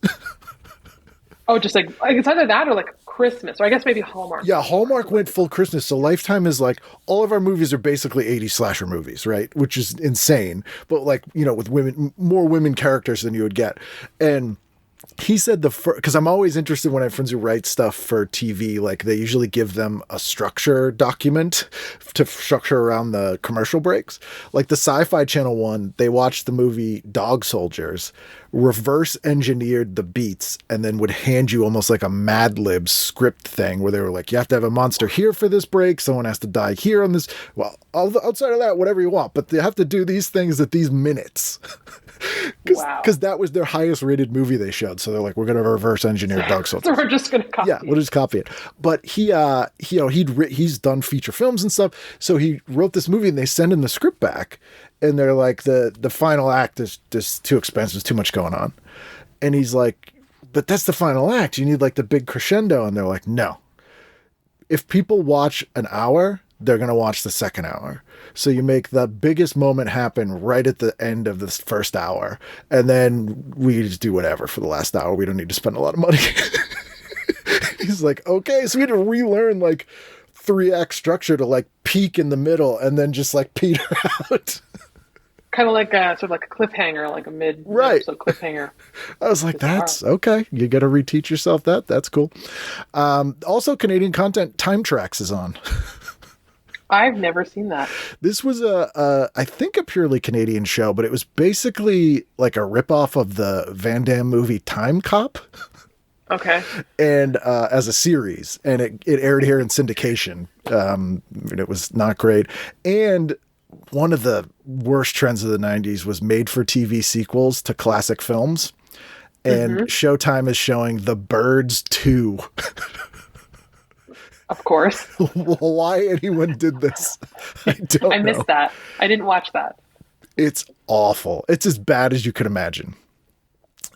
Speaker 5: Oh, just like it's either that or like Christmas, or I guess maybe Hallmark.
Speaker 3: Yeah, Hallmark went full Christmas. So Lifetime is like all of our movies are basically 80s slasher movies, right? Which is insane. But like, with more women characters than you would get. And he said because I'm always interested when I have friends who write stuff for TV, like they usually give them a structure document to structure around the commercial breaks. Like the Sci-Fi Channel one, they watched the movie Dog Soldiers, reverse engineered the beats, and then would hand you almost like a Mad Lib script thing where they were like, you have to have a monster here for this break. Someone has to die here on this. Well, outside of that, whatever you want, but they have to do these things at these minutes. Because that was their highest rated movie they showed. So they're like, we're going to reverse engineer Dog Soldiers.
Speaker 5: So we're just going to copy it.
Speaker 3: Yeah, we'll just copy it. But he's done feature films and stuff. So he wrote this movie and they send him the script back. And they're like, the final act is just too expensive. There's too much going on. And he's like, but that's the final act. You need like the big crescendo. And they're like, no. If people watch an hour, they're going to watch the second hour. So you make the biggest moment happen right at the end of this first hour. And then we just do whatever for the last hour. We don't need to spend a lot of money. He's like, okay. So we had to relearn like 3-act structure to like peak in the middle and then just like peter out.
Speaker 5: Kind of like a cliffhanger, like a mid-episode cliffhanger.
Speaker 3: I was like, that's okay. You got to reteach yourself that. That's cool. Also, Canadian content, Time Tracks is on.
Speaker 5: I've never seen that.
Speaker 3: This was I think a purely Canadian show, but it was basically like a ripoff of the Van Damme movie Time Cop.
Speaker 5: Okay.
Speaker 3: And as a series, and it aired here in syndication. It was not great. And one of the worst trends of the 90s was made for TV sequels to classic films. And Showtime is showing The Birds 2.
Speaker 5: Of course.
Speaker 3: Why anyone did this, I don't know.
Speaker 5: I missed that. I didn't watch that.
Speaker 3: It's awful. It's as bad as you could imagine.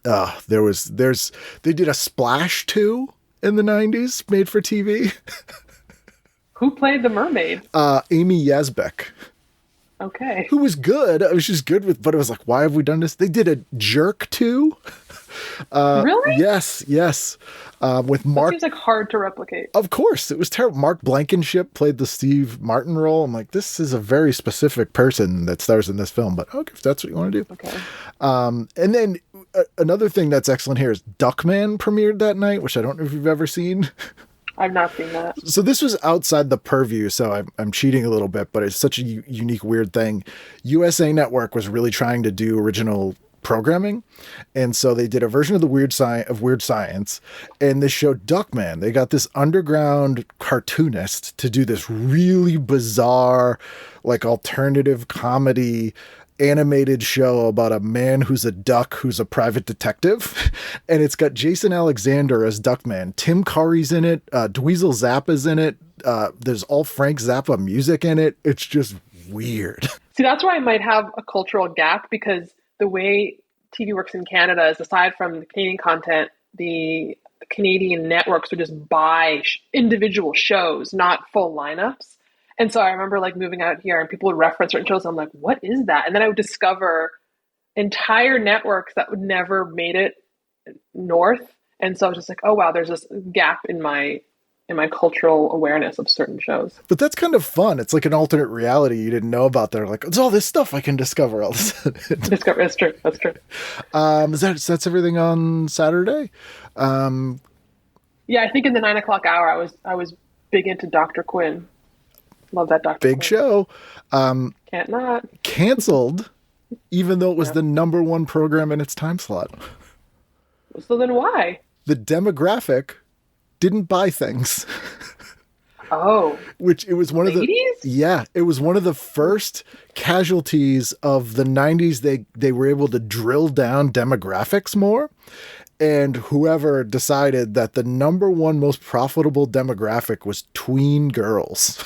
Speaker 3: They did a Splash 2 in the 90s, made for TV.
Speaker 5: Who played the mermaid?
Speaker 3: Amy Yasbeck.
Speaker 5: Okay.
Speaker 3: Who was good. I was just good with, but it was like, why have we done this? They did a Jerk 2.
Speaker 5: Really?
Speaker 3: Yes. With Mark.
Speaker 5: That seems like hard to replicate.
Speaker 3: Of course. It was terrible. Mark Blankenship played the Steve Martin role. I'm like, this is a very specific person that stars in this film, but okay, if that's what you want to do.
Speaker 5: Okay.
Speaker 3: And then another thing that's excellent here is Duckman premiered that night, which I don't know if you've ever seen.
Speaker 5: I've not seen that.
Speaker 3: So this was outside the purview, so I'm cheating a little bit, but it's such a unique, weird thing. USA Network was really trying to do original programming, and so they did a version of Weird Science, and this showed Duckman. They got this underground cartoonist to do this really bizarre, like alternative comedy animated show about a man who's a duck who's a private detective, and it's got Jason Alexander as Duckman. Tim Curry's in it. Dweezil Zappa's in it. There's all Frank Zappa music in it. It's just weird.
Speaker 5: See, that's where I might have a cultural gap, because the way TV works in Canada is, aside from the Canadian content, the Canadian networks would just buy individual shows, not full lineups. And so I remember like moving out here and people would reference certain shows. I'm like, what is that? And then I would discover entire networks that would never made it north. And so I was just like, oh wow, there's this gap in my cultural awareness of certain shows.
Speaker 3: But that's kind of fun. It's like an alternate reality you didn't know about. They're like, it's all this stuff I can discover all this.
Speaker 5: That's true. That's true.
Speaker 3: That's everything on Saturday.
Speaker 5: Yeah, I think in the 9 o'clock hour, I was big into Dr. Quinn. Love that Dr.
Speaker 3: Big
Speaker 5: Quinn.
Speaker 3: show.
Speaker 5: Can't not.
Speaker 3: Canceled, even though it was the number one program in its time slot.
Speaker 5: So then why?
Speaker 3: The demographic didn't buy things.
Speaker 5: Oh.
Speaker 3: Which it was one of the... Yeah, it was one of the first casualties of the 90s. They were able to drill down demographics more. And whoever decided that the number one most profitable demographic was tween girls.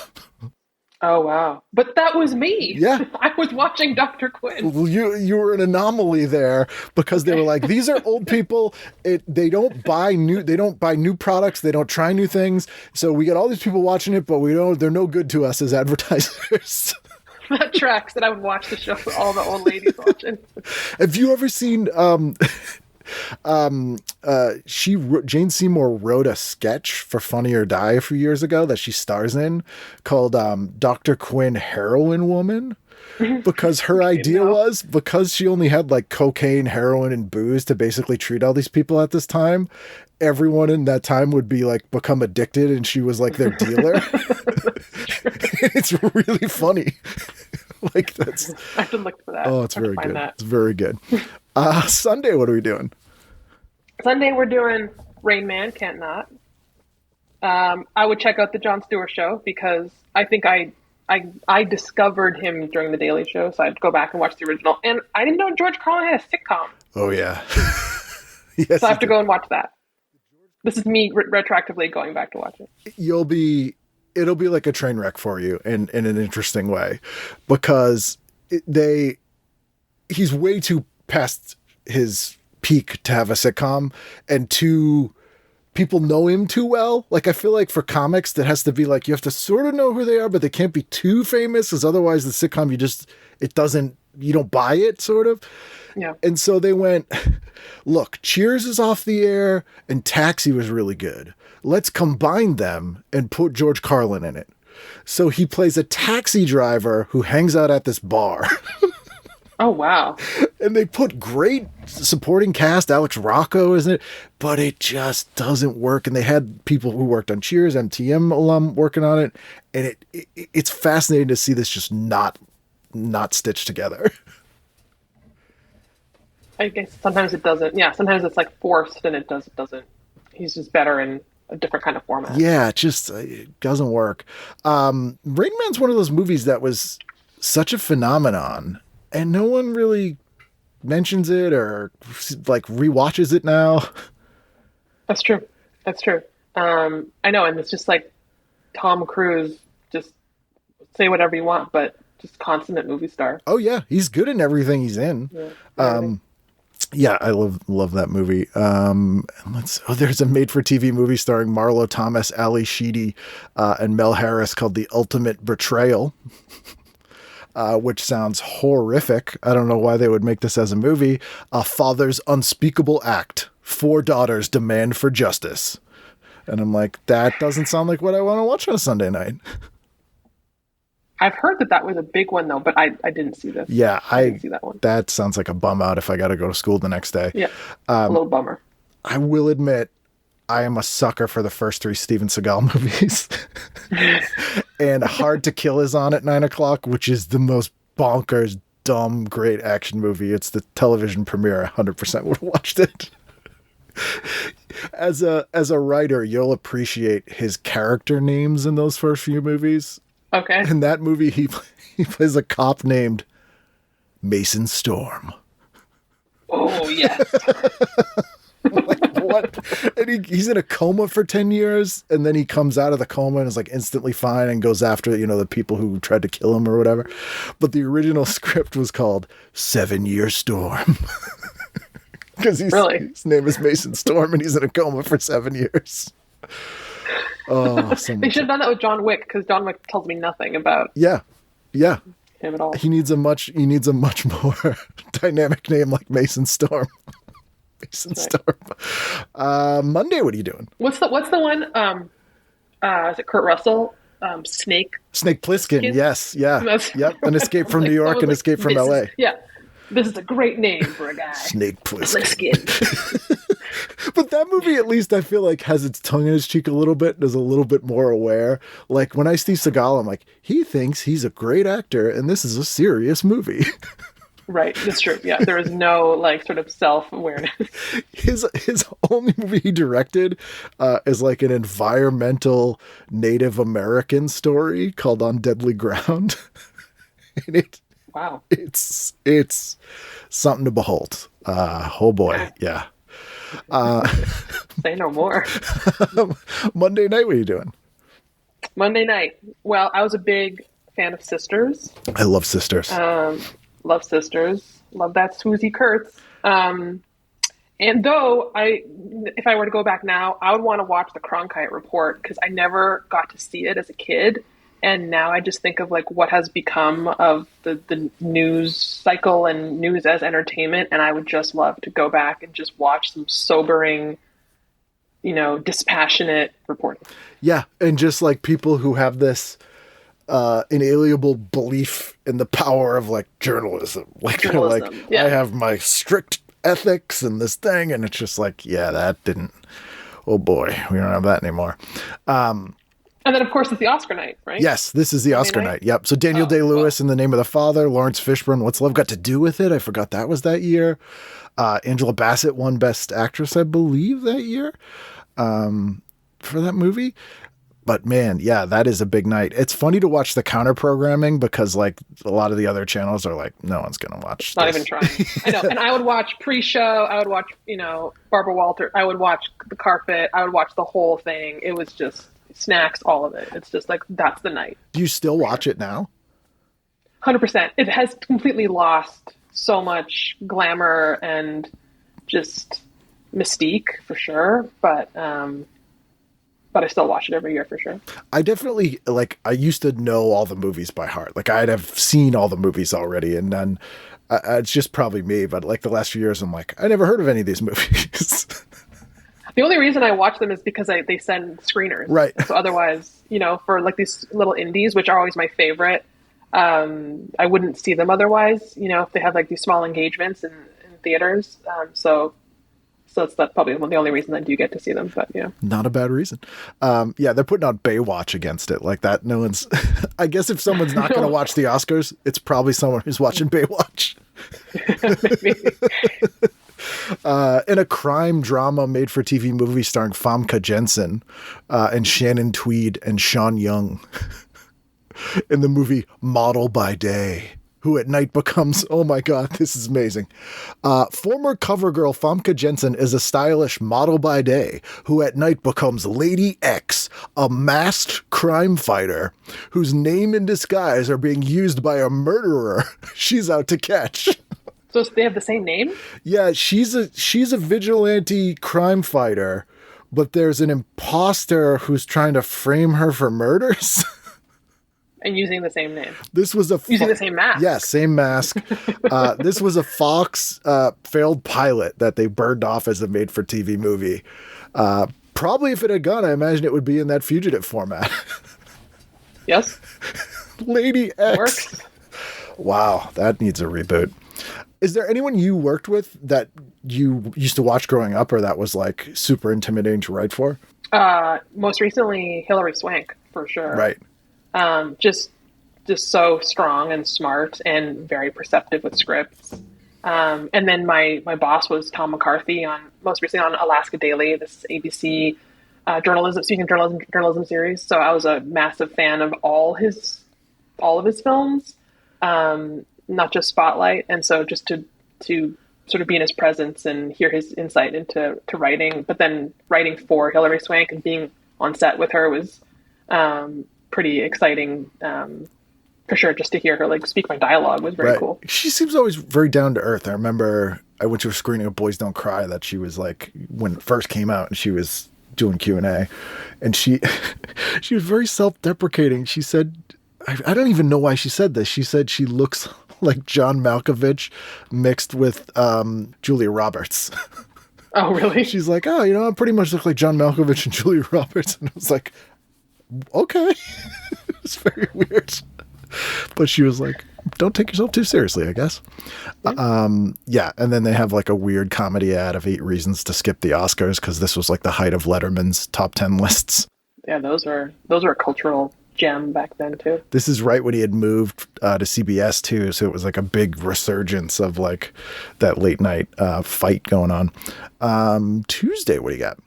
Speaker 5: Oh, wow. But that was me.
Speaker 3: Yeah.
Speaker 5: I was watching Dr. Quinn.
Speaker 3: Well, you were an anomaly there, because they were like, these are old people. They don't buy new products. They don't try new things. So we got all these people watching it, but they're no good to us as advertisers.
Speaker 5: That tracks that I would watch the show for all the old ladies watching.
Speaker 3: Have you ever seen, Jane Seymour wrote a sketch for Funny or Die a few years ago that she stars in called Dr. Quinn Heroin Woman, because her idea was, because she only had like cocaine, heroin, and booze to basically treat all these people at this time, everyone in that time would be like become addicted, and she was like their dealer. It's really funny. Like that's...
Speaker 5: I have to look for that.
Speaker 3: Oh, it's very good. It's very good. Sunday, what are we doing?
Speaker 5: Sunday, we're doing Rain Man, Can't Not. I would check out the Jon Stewart Show, because I think I discovered him during the Daily Show, so I'd go back and watch the original. And I didn't know George Carlin had a sitcom.
Speaker 3: Oh yeah. Yes,
Speaker 5: so I have to go and watch that. This is me retroactively going back to watch it.
Speaker 3: It'll be like a train wreck for you in an interesting way, because he's way too past his peak to have a sitcom, and people know him too well. Like, I feel like for comics, that has to be like, you have to sort of know who they are, but they can't be too famous, because otherwise the sitcom, you don't buy it, sort of.
Speaker 5: Yeah.
Speaker 3: And so they went, look, Cheers is off the air and Taxi was really good. Let's combine them and put George Carlin in it. So he plays a taxi driver who hangs out at this bar.
Speaker 5: Oh, wow.
Speaker 3: And they put great supporting cast. Alex Rocco is in it, but it just doesn't work. And they had people who worked on Cheers, MTM alum, working on it. And it's fascinating to see this just not stitched together.
Speaker 5: I guess sometimes it doesn't. Yeah, sometimes it's like forced, and it doesn't. He's just better in a different kind of format.
Speaker 3: Yeah, it doesn't work. Rain Man's one of those movies that was such a phenomenon, and no one really mentions it or like rewatches it now.
Speaker 5: That's true. That's true. I know, and it's just like Tom Cruise, just say whatever you want, but just consummate movie star.
Speaker 3: Oh yeah, he's good in everything he's in. Yeah, I love that movie. There's a made-for-TV movie starring Marlo Thomas, Ali Sheedy, and Mel Harris called The Ultimate Betrayal, which sounds horrific. I don't know why they would make this as a movie. A father's unspeakable act. 4 daughters demand for justice. And I'm like, that doesn't sound like what I want to watch on a Sunday night.
Speaker 5: I've heard that was a big one though, but I didn't see this.
Speaker 3: Yeah,
Speaker 5: I didn't see that one.
Speaker 3: That sounds like a bum out if I got to go to school the next day.
Speaker 5: Yeah, a little bummer.
Speaker 3: I will admit, I am a sucker for the first 3 Steven Seagal movies. And Hard to Kill is on at 9:00, which is the most bonkers, dumb, great action movie. It's the television premiere. I 100% would have watched it. As a writer, you'll appreciate his character names in those first few movies.
Speaker 5: Okay.
Speaker 3: In that movie, he plays a cop named Mason Storm.
Speaker 5: Oh, yes.
Speaker 3: Like, what? And he's in a coma for 10 years, and then he comes out of the coma and is like instantly fine and goes after, the people who tried to kill him or whatever. But the original script was called 7 Year Storm. Because his name is Mason Storm and he's in a coma for 7 years. Oh,
Speaker 5: they should have done that with John Wick, because John Wick tells me nothing about
Speaker 3: him at all. He needs a much more dynamic name like Mason Storm. Mason Storm. Monday, what are you doing?
Speaker 5: What's the one? Is it Kurt Russell? Snake
Speaker 3: Plissken. Yes, yeah, yep. An Escape from New York and Escape from L.A.
Speaker 5: This is a great name for a guy.
Speaker 3: Snake Pliskin. But that movie, at least, I feel like has its tongue in his cheek a little bit and is a little bit more aware. Like when I see Seagal, I'm like, he thinks he's a great actor and this is a serious movie.
Speaker 5: Right, that's true. Yeah, there is no like sort of self-awareness.
Speaker 3: His only movie he directed is like an environmental Native American story called On Deadly Ground. And
Speaker 5: wow,
Speaker 3: it's something to behold. Oh boy, yeah.
Speaker 5: Say no more.
Speaker 3: Monday night, what are you doing?
Speaker 5: Monday night. Well, I was a big fan of Sisters.
Speaker 3: I love Sisters.
Speaker 5: Love Sisters. Love that Swoozie Kurtz. And though if I were to go back now, I would want to watch the Cronkite Report because I never got to see it as a kid. And now I just think of like what has become of the news cycle and news as entertainment. And I would just love to go back and just watch some sobering, dispassionate reporting. Yeah.
Speaker 3: And just like people who have this inalienable belief in the power of like journalism. Like, I have my strict ethics and this thing. And it's just like, that didn't, oh boy, we don't have that anymore.
Speaker 5: And then, of course, it's the Oscar night, right?
Speaker 3: Yes, this is the Oscar night. Yep. So Daniel Day-Lewis in The Name of the Father, Lawrence Fishburne, What's Love Got to Do with It? I forgot that was that year. Angela Bassett won Best Actress, I believe, that year for that movie. But man, that is a big night. It's funny to watch the counter programming because like a lot of the other channels are like, no one's going to watch
Speaker 5: Not
Speaker 3: this.
Speaker 5: even trying. I know. And I would watch pre-show. I would watch, Barbara Walters. I would watch The Carpet. I would watch the whole thing. It was just snacks, all of it. It's just like, that's the night.
Speaker 3: Do you still watch it now?
Speaker 5: 100%. It has completely lost so much glamour and just mystique for sure. But I still watch it every year for sure.
Speaker 3: I definitely I used to know all the movies by heart. Like I'd have seen all the movies already. And then it's just probably me, but like the last few years, I'm like, I never heard of any of these movies.
Speaker 5: The only reason I watch them is because they send screeners. Right. So otherwise, for like these little indies, which are always my favorite, I wouldn't see them otherwise, if they had like these small engagements in theaters. So that's probably the only reason I do get to see them. But yeah.
Speaker 3: Not a bad reason. They're putting out Baywatch against it like that. No one's, I guess if someone's not going to watch the Oscars, it's probably someone who's watching Baywatch.
Speaker 5: Maybe.
Speaker 3: In a crime drama made for TV movie starring Famke Jensen and Shannon Tweed and Sean Young. in the movie Model by Day, who at night becomes, oh my God, this is amazing. Former cover girl Famke Jensen is a stylish model by day who at night becomes Lady X, a masked crime fighter whose name and disguise are being used by a murderer she's out to catch.
Speaker 5: So they have the same name?
Speaker 3: Yeah, she's a vigilante crime fighter, but there's an imposter who's trying to frame her for murders.
Speaker 5: And using the same name.
Speaker 3: This was
Speaker 5: using the same mask.
Speaker 3: Yes, same mask. This was a Fox failed pilot that they burned off as a made-for-TV movie. Probably if it had gone, I imagine it would be in that Fugitive format.
Speaker 5: Yes.
Speaker 3: Lady X.
Speaker 5: Works.
Speaker 3: Wow, that needs a reboot. Is there anyone you worked with that you used to watch growing up or that was like super intimidating to write for?
Speaker 5: Most recently, Hilary Swank, for sure.
Speaker 3: Right.
Speaker 5: Just so strong and smart and very perceptive with scripts. And then my boss was Tom McCarthy most recently on Alaska Daily, this ABC journalism series. So I was a massive fan of all of his films, not just Spotlight. And so just to sort of be in his presence and hear his insight into writing, but then writing for Hilary Swank and being on set with her was pretty exciting, for sure. Just to hear her like speak my dialogue was very cool.
Speaker 3: She seems always very down to earth. I remember I went to a screening of Boys Don't Cry that she was like when it first came out, and she was doing Q&A, and she was very self-deprecating. She said, I don't even know why she said this. She said she looks like John Malkovich mixed with Julia Roberts.
Speaker 5: Oh, really?
Speaker 3: She's like, oh, I pretty much look like John Malkovich and Julia Roberts. And I was like, okay. It's very weird. But she was like, don't take yourself too seriously, I guess. Yeah. And then they have like a weird comedy ad of 8 reasons to skip the Oscars, because this was like the height of Letterman's top 10 lists.
Speaker 5: Yeah, those are a cultural gem back then too.
Speaker 3: This is right when he had moved to CBS too, so it was like a big resurgence of like that late night fight going on. Tuesday, what do you got?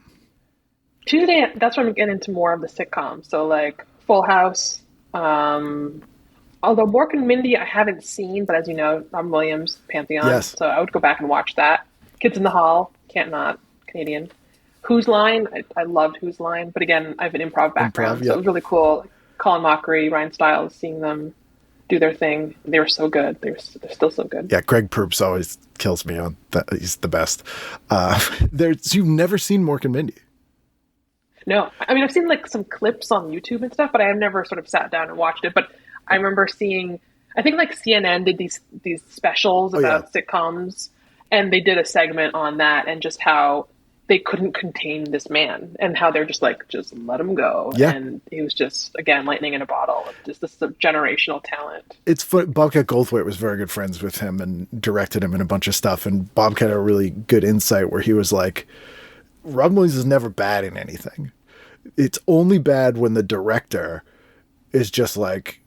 Speaker 5: Tuesday, that's when I'm getting into more of the sitcoms. So like Full House. Although Mork and Mindy I haven't seen, but as you know, Robin Williams, Pantheon.
Speaker 3: Yes.
Speaker 5: So I would go back and watch that. Kids in the Hall, can't not, Canadian. Whose Line, I loved Whose Line, but again, I have an improv background, so it was really cool. Colin Mockery, Ryan Stiles, seeing them do their thing. They were so good. They're still so good.
Speaker 3: Yeah, Greg Proops always kills me on that. He's the best. You've never seen Mork and Mindy?
Speaker 5: No. I mean, I've seen like some clips on YouTube and stuff, but I have never sort of sat down and watched it. But I remember seeing, I think like CNN did these specials about sitcoms, and they did a segment on that and just how they couldn't contain this man and how they're just like, just let him go.
Speaker 3: Yeah. And
Speaker 5: he was just, again, lightning in a bottle. Just this generational talent.
Speaker 3: It's fun. Bobcat Goldthwait was very good friends with him and directed him in a bunch of stuff. And Bobcat had a really good insight where he was like, Robin Williams is never bad in anything. It's only bad when the director is just like,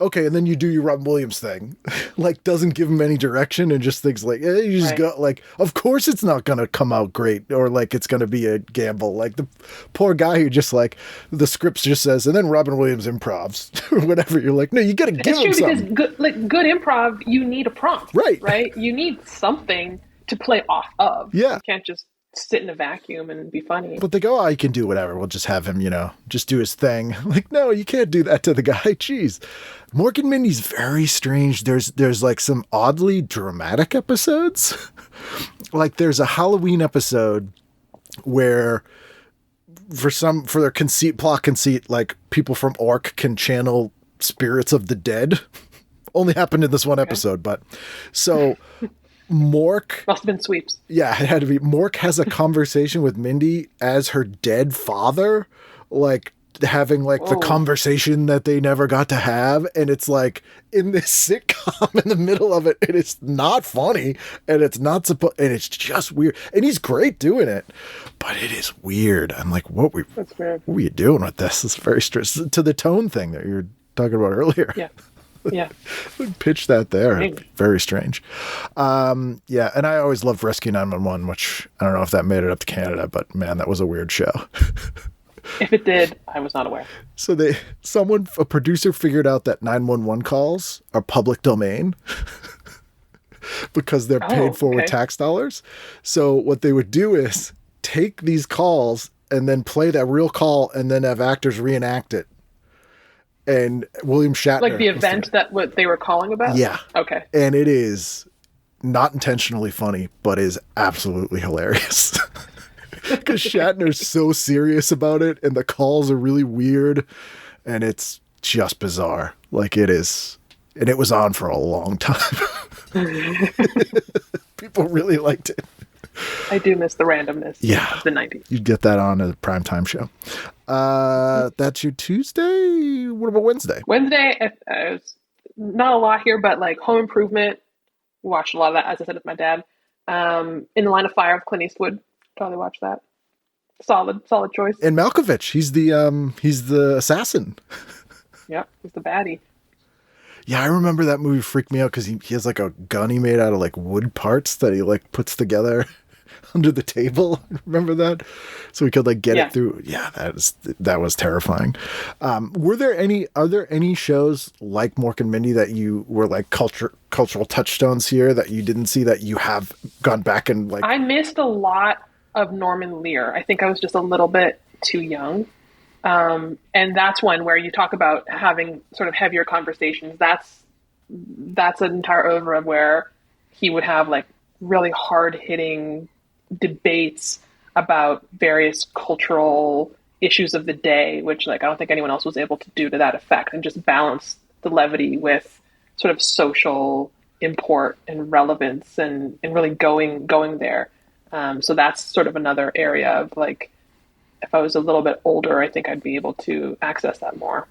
Speaker 3: okay, and then you do your Robin Williams thing, like doesn't give him any direction and just thinks like, you just go like, of course it's not going to come out great, or like it's going to be a gamble. Like the poor guy who just like the script just says, and then Robin Williams improvs or whatever. You're like, no, you got to give him something.
Speaker 5: Because good improv, you need a prompt, right? You need something to play off of.
Speaker 3: Yeah,
Speaker 5: you can't just sit in a vacuum and be funny.
Speaker 3: But they go, oh, he can do whatever. We'll just have him, just do his thing. Like, no, you can't do that to the guy. Jeez. Mork and Mindy's very strange. There's like some oddly dramatic episodes. Like there's a Halloween episode where for their plot conceit, like people from Orc can channel spirits of the dead. Only happened in this one episode, but so Mork
Speaker 5: must have been sweeps.
Speaker 3: Yeah, it had to be. Mork has a conversation with Mindy as her dead father, like having like the conversation that they never got to have, and it's like in this sitcom in the middle of it, and it's not funny, and it's not and it's just weird, and he's great doing it, but it is weird. I'm like, what were you doing with this? It's very strange to the tone thing that you were talking about earlier.
Speaker 5: Yeah.
Speaker 3: Pitch that there. Maybe. Very strange. Yeah. And I always loved Rescue 911, which I don't know if that made it up to Canada, but man, that was a weird show.
Speaker 5: If it did, I was not aware.
Speaker 3: So a producer figured out that 911 calls are public domain because they're paid for with tax dollars. So what they would do is take these calls and then play that real call and then have actors reenact it. And William Shatner.
Speaker 5: Like the event that what they were calling about?
Speaker 3: Yeah.
Speaker 5: Okay.
Speaker 3: And it is not intentionally funny, but is absolutely hilarious. Because Shatner's so serious about it, and the calls are really weird, and it's just bizarre. Like it is. And it was on for a long time. People really liked it.
Speaker 5: I do miss the randomness of the 90s.
Speaker 3: You'd get that on a primetime show. That's your Tuesday? What about Wednesday?
Speaker 5: Wednesday, it's not a lot here, but like Home Improvement. Watched a lot of that, as I said, with my dad. In the Line of Fire of Clint Eastwood. Totally watched that. Solid choice.
Speaker 3: And Malkovich, he's the assassin.
Speaker 5: Yep, he's the baddie.
Speaker 3: Yeah, I remember that movie freaked me out because he has like a gun he made out of like wood parts that he like puts together under the table. Remember that? So he could like get it through. Yeah, that was terrifying. Are there any shows like Mork and Mindy that you were like cultural touchstones here that you didn't see that you have gone back and like?
Speaker 5: I missed a lot of Norman Lear. I think I was just a little bit too young. And that's one where you talk about having sort of heavier conversations. That's an entire over of where he would have like really hard hitting debates about various cultural issues of the day, which like I don't think anyone else was able to do to that effect, and just balance the levity with sort of social import and relevance and really going there. So that's sort of another area of like, if I was a little bit older, I think I'd be able to access that more.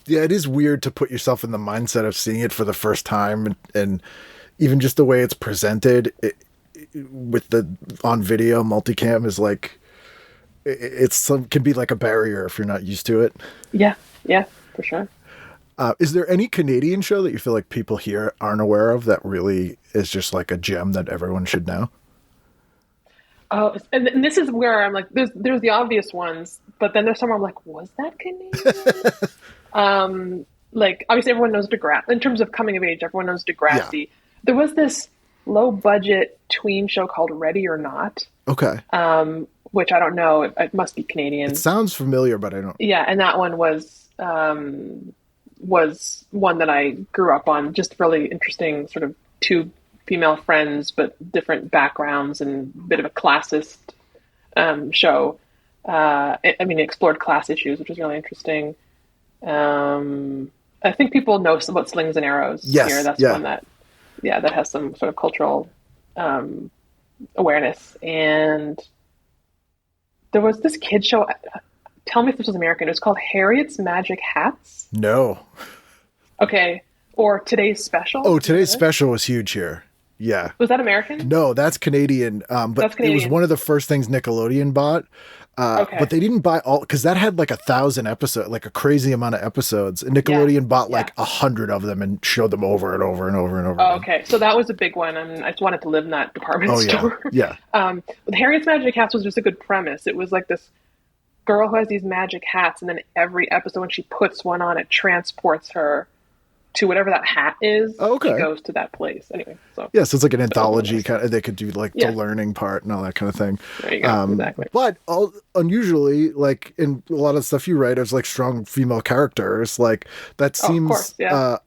Speaker 3: Yeah, it is weird to put yourself in the mindset of seeing it for the first time, and even just the way it's presented with the on video multicam is like can be like a barrier if you're not used to it.
Speaker 5: Yeah, for sure.
Speaker 3: Is there any Canadian show that you feel like people here aren't aware of that really is just like a gem that everyone should know?
Speaker 5: Oh, and this is where I'm like, there's the obvious ones, but then there's somewhere I'm like, was that Canadian? Like obviously everyone knows Degrassi. In terms of coming of age, everyone knows Degrassi. Yeah. There was this low budget tween show called Ready or Not.
Speaker 3: Okay.
Speaker 5: Which I don't know. It must be Canadian.
Speaker 3: It sounds familiar, but I don't.
Speaker 5: Yeah, and that one was one that I grew up on. Just really interesting, sort of two female friends, but different backgrounds and a bit of a classist show. It explored class issues, which was really interesting. I think people know about Slings and Arrows here. That's one that has some sort of cultural awareness. And there was this kid show. Tell me if this was American. It was called Harriet's Magic Hats.
Speaker 3: No.
Speaker 5: Okay. Or Today's Special.
Speaker 3: Oh, Today's Special was huge here. Yeah.
Speaker 5: Was that American?
Speaker 3: No, that's Canadian. But that's Canadian. It was one of the first things Nickelodeon bought. But they didn't buy all, because that had like 1,000 episodes, like a crazy amount of episodes. And Nickelodeon bought like 100 of them and showed them over and over and over and over.
Speaker 5: Oh, okay. So that was a big one. I just wanted to live in that department store.
Speaker 3: Yeah.
Speaker 5: With Harriet's Magic Hats was just a good premise. It was like this girl who has these magic hats, and then every episode when she puts one on, it transports her to whatever that hat is.
Speaker 3: Oh, okay.
Speaker 5: She goes to that place. Anyway, so
Speaker 3: so it's like an anthology kind of. They could do like the learning part and all that kind of thing.
Speaker 5: There you go. Exactly.
Speaker 3: But unusually, like in a lot of the stuff you write, there's like strong female characters. Like that seems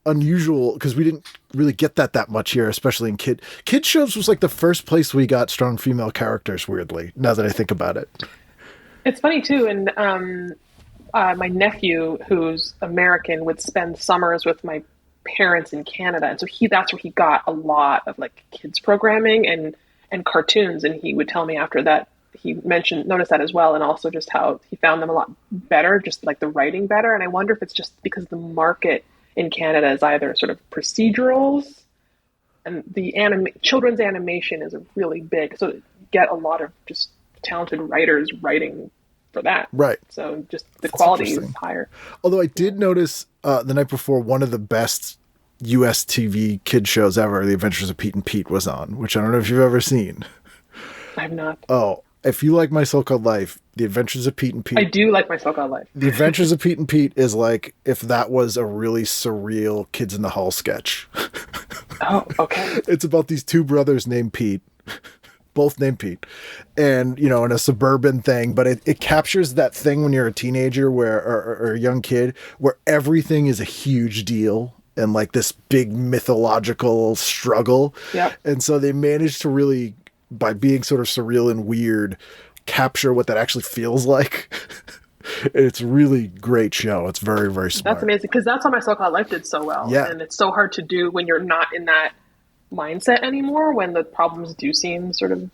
Speaker 3: unusual because we didn't really get that much here, especially in kid shows. Was like the first place we got strong female characters. Weirdly, now that I think about it,
Speaker 5: it's funny too. And my nephew, who's American, would spend summers with my parents in Canada, and so that's where he got a lot of like kids programming and cartoons, and he would tell me after that he noticed that as well, and also just how he found them a lot better, just like the writing better. And I wonder if it's just because the market in Canada is either sort of procedurals, and the children's animation is really big, so you get a lot of just talented writers writing for that.
Speaker 3: Right.
Speaker 5: So just the quality is higher.
Speaker 3: Although I did notice the night before, one of the best US TV kid shows ever, The Adventures of Pete and Pete, was on, which I don't know if you've ever seen.
Speaker 5: I've not.
Speaker 3: Oh, if you like My So-Called Life, The Adventures of Pete and Pete.
Speaker 5: I do like My So-Called Life.
Speaker 3: The Adventures of Pete and Pete is like if that was a really surreal Kids in the Hall sketch.
Speaker 5: Oh, okay.
Speaker 3: It's about these two brothers named Pete, both named Pete, and, you know, in a suburban thing, but it captures that thing when you're a teenager or a young kid where everything is a huge deal and like this big mythological struggle.
Speaker 5: Yeah.
Speaker 3: And so they managed to really, by being sort of surreal and weird, capture what that actually feels like. It's a really great show. It's very, very smart.
Speaker 5: That's amazing, because that's why My So-Called Life did so well.
Speaker 3: Yeah.
Speaker 5: And it's so hard to do when you're not in that mindset anymore, when the problems do seem sort of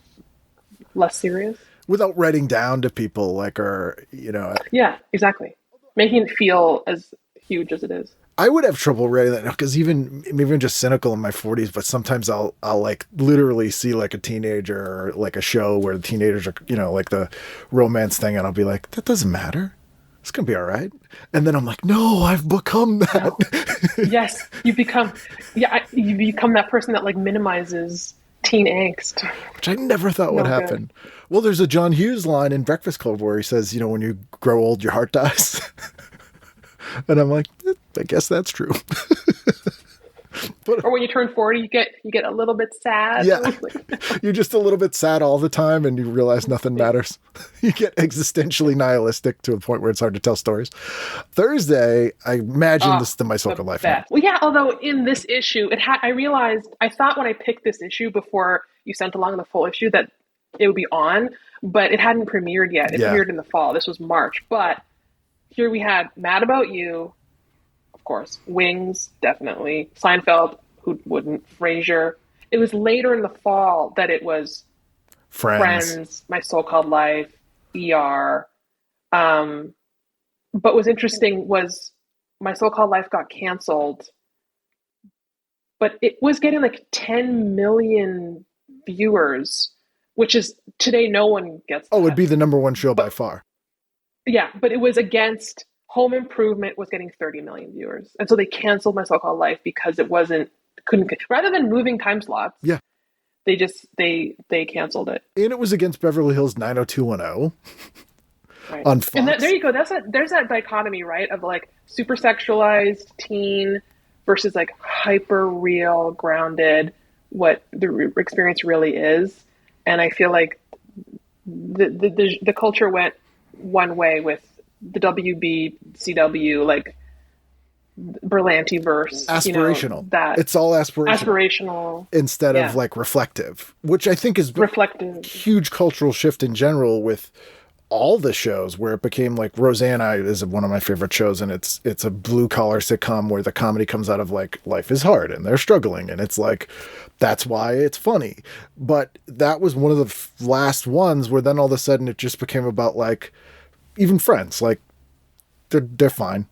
Speaker 5: less serious.
Speaker 3: Without writing down to people, like, or, you know.
Speaker 5: Yeah, exactly. Making it feel as huge as it is.
Speaker 3: I would have trouble writing that now, because even just cynical in my 40s, but sometimes I'll like literally see like a teenager or like a show where the teenagers are, you know, like the romance thing, and I'll be like, that doesn't matter. It's going to be all right. And then I'm like, no, I've become that.
Speaker 5: No. Yes, you become that person that like minimizes teen angst.
Speaker 3: Which I never thought would happen. Well, there's a John Hughes line in Breakfast Club where he says, you know, when you grow old, your heart dies. And I'm like, I guess that's true.
Speaker 5: Or when you turn 40, you get a little bit sad.
Speaker 3: Yeah. You're just a little bit sad all the time and you realize nothing matters. You get existentially nihilistic to a point where it's hard to tell stories. Thursday, I imagine this is the My So-Called Life.
Speaker 5: Well, yeah, although in this issue, I realized, I thought when I picked this issue before you sent along the full issue that it would be on, but it hadn't premiered yet. It premiered in the fall. This was March. But here we had Mad About You, of course, Wings, definitely, Seinfeld, who wouldn't, Frasier. It was later in the fall that it was Friends, My So-Called Life, ER. But what's interesting was My So-Called Life got canceled, but it was getting like 10 million viewers, which is, today no one gets that.
Speaker 3: Oh, it'd be the number one show by far.
Speaker 5: Yeah, but it was against Home Improvement was getting 30 million viewers. And so they canceled My So-Called Life because it couldn't, rather than moving time slots.
Speaker 3: Yeah.
Speaker 5: They just, they canceled it.
Speaker 3: And it was against Beverly Hills 90210.
Speaker 5: Right.
Speaker 3: On Fox.
Speaker 5: And there you go. There's that dichotomy, right? Of like super sexualized teen versus like hyper real, grounded, what the experience really is. And I feel like the culture went one way with the WB, CW, like Berlanti verse.
Speaker 3: Aspirational.
Speaker 5: You know, that
Speaker 3: it's all aspirational.
Speaker 5: Aspirational.
Speaker 3: Instead of like reflective, which I think is
Speaker 5: reflective.
Speaker 3: Huge cultural shift in general with all the shows where it became like Rosanna is one of my favorite shows, and it's a blue collar sitcom where the comedy comes out of like life is hard and they're struggling, and it's like that's why it's funny. But that was one of the last ones where then all of a sudden it just became about like even Friends, like they're fine.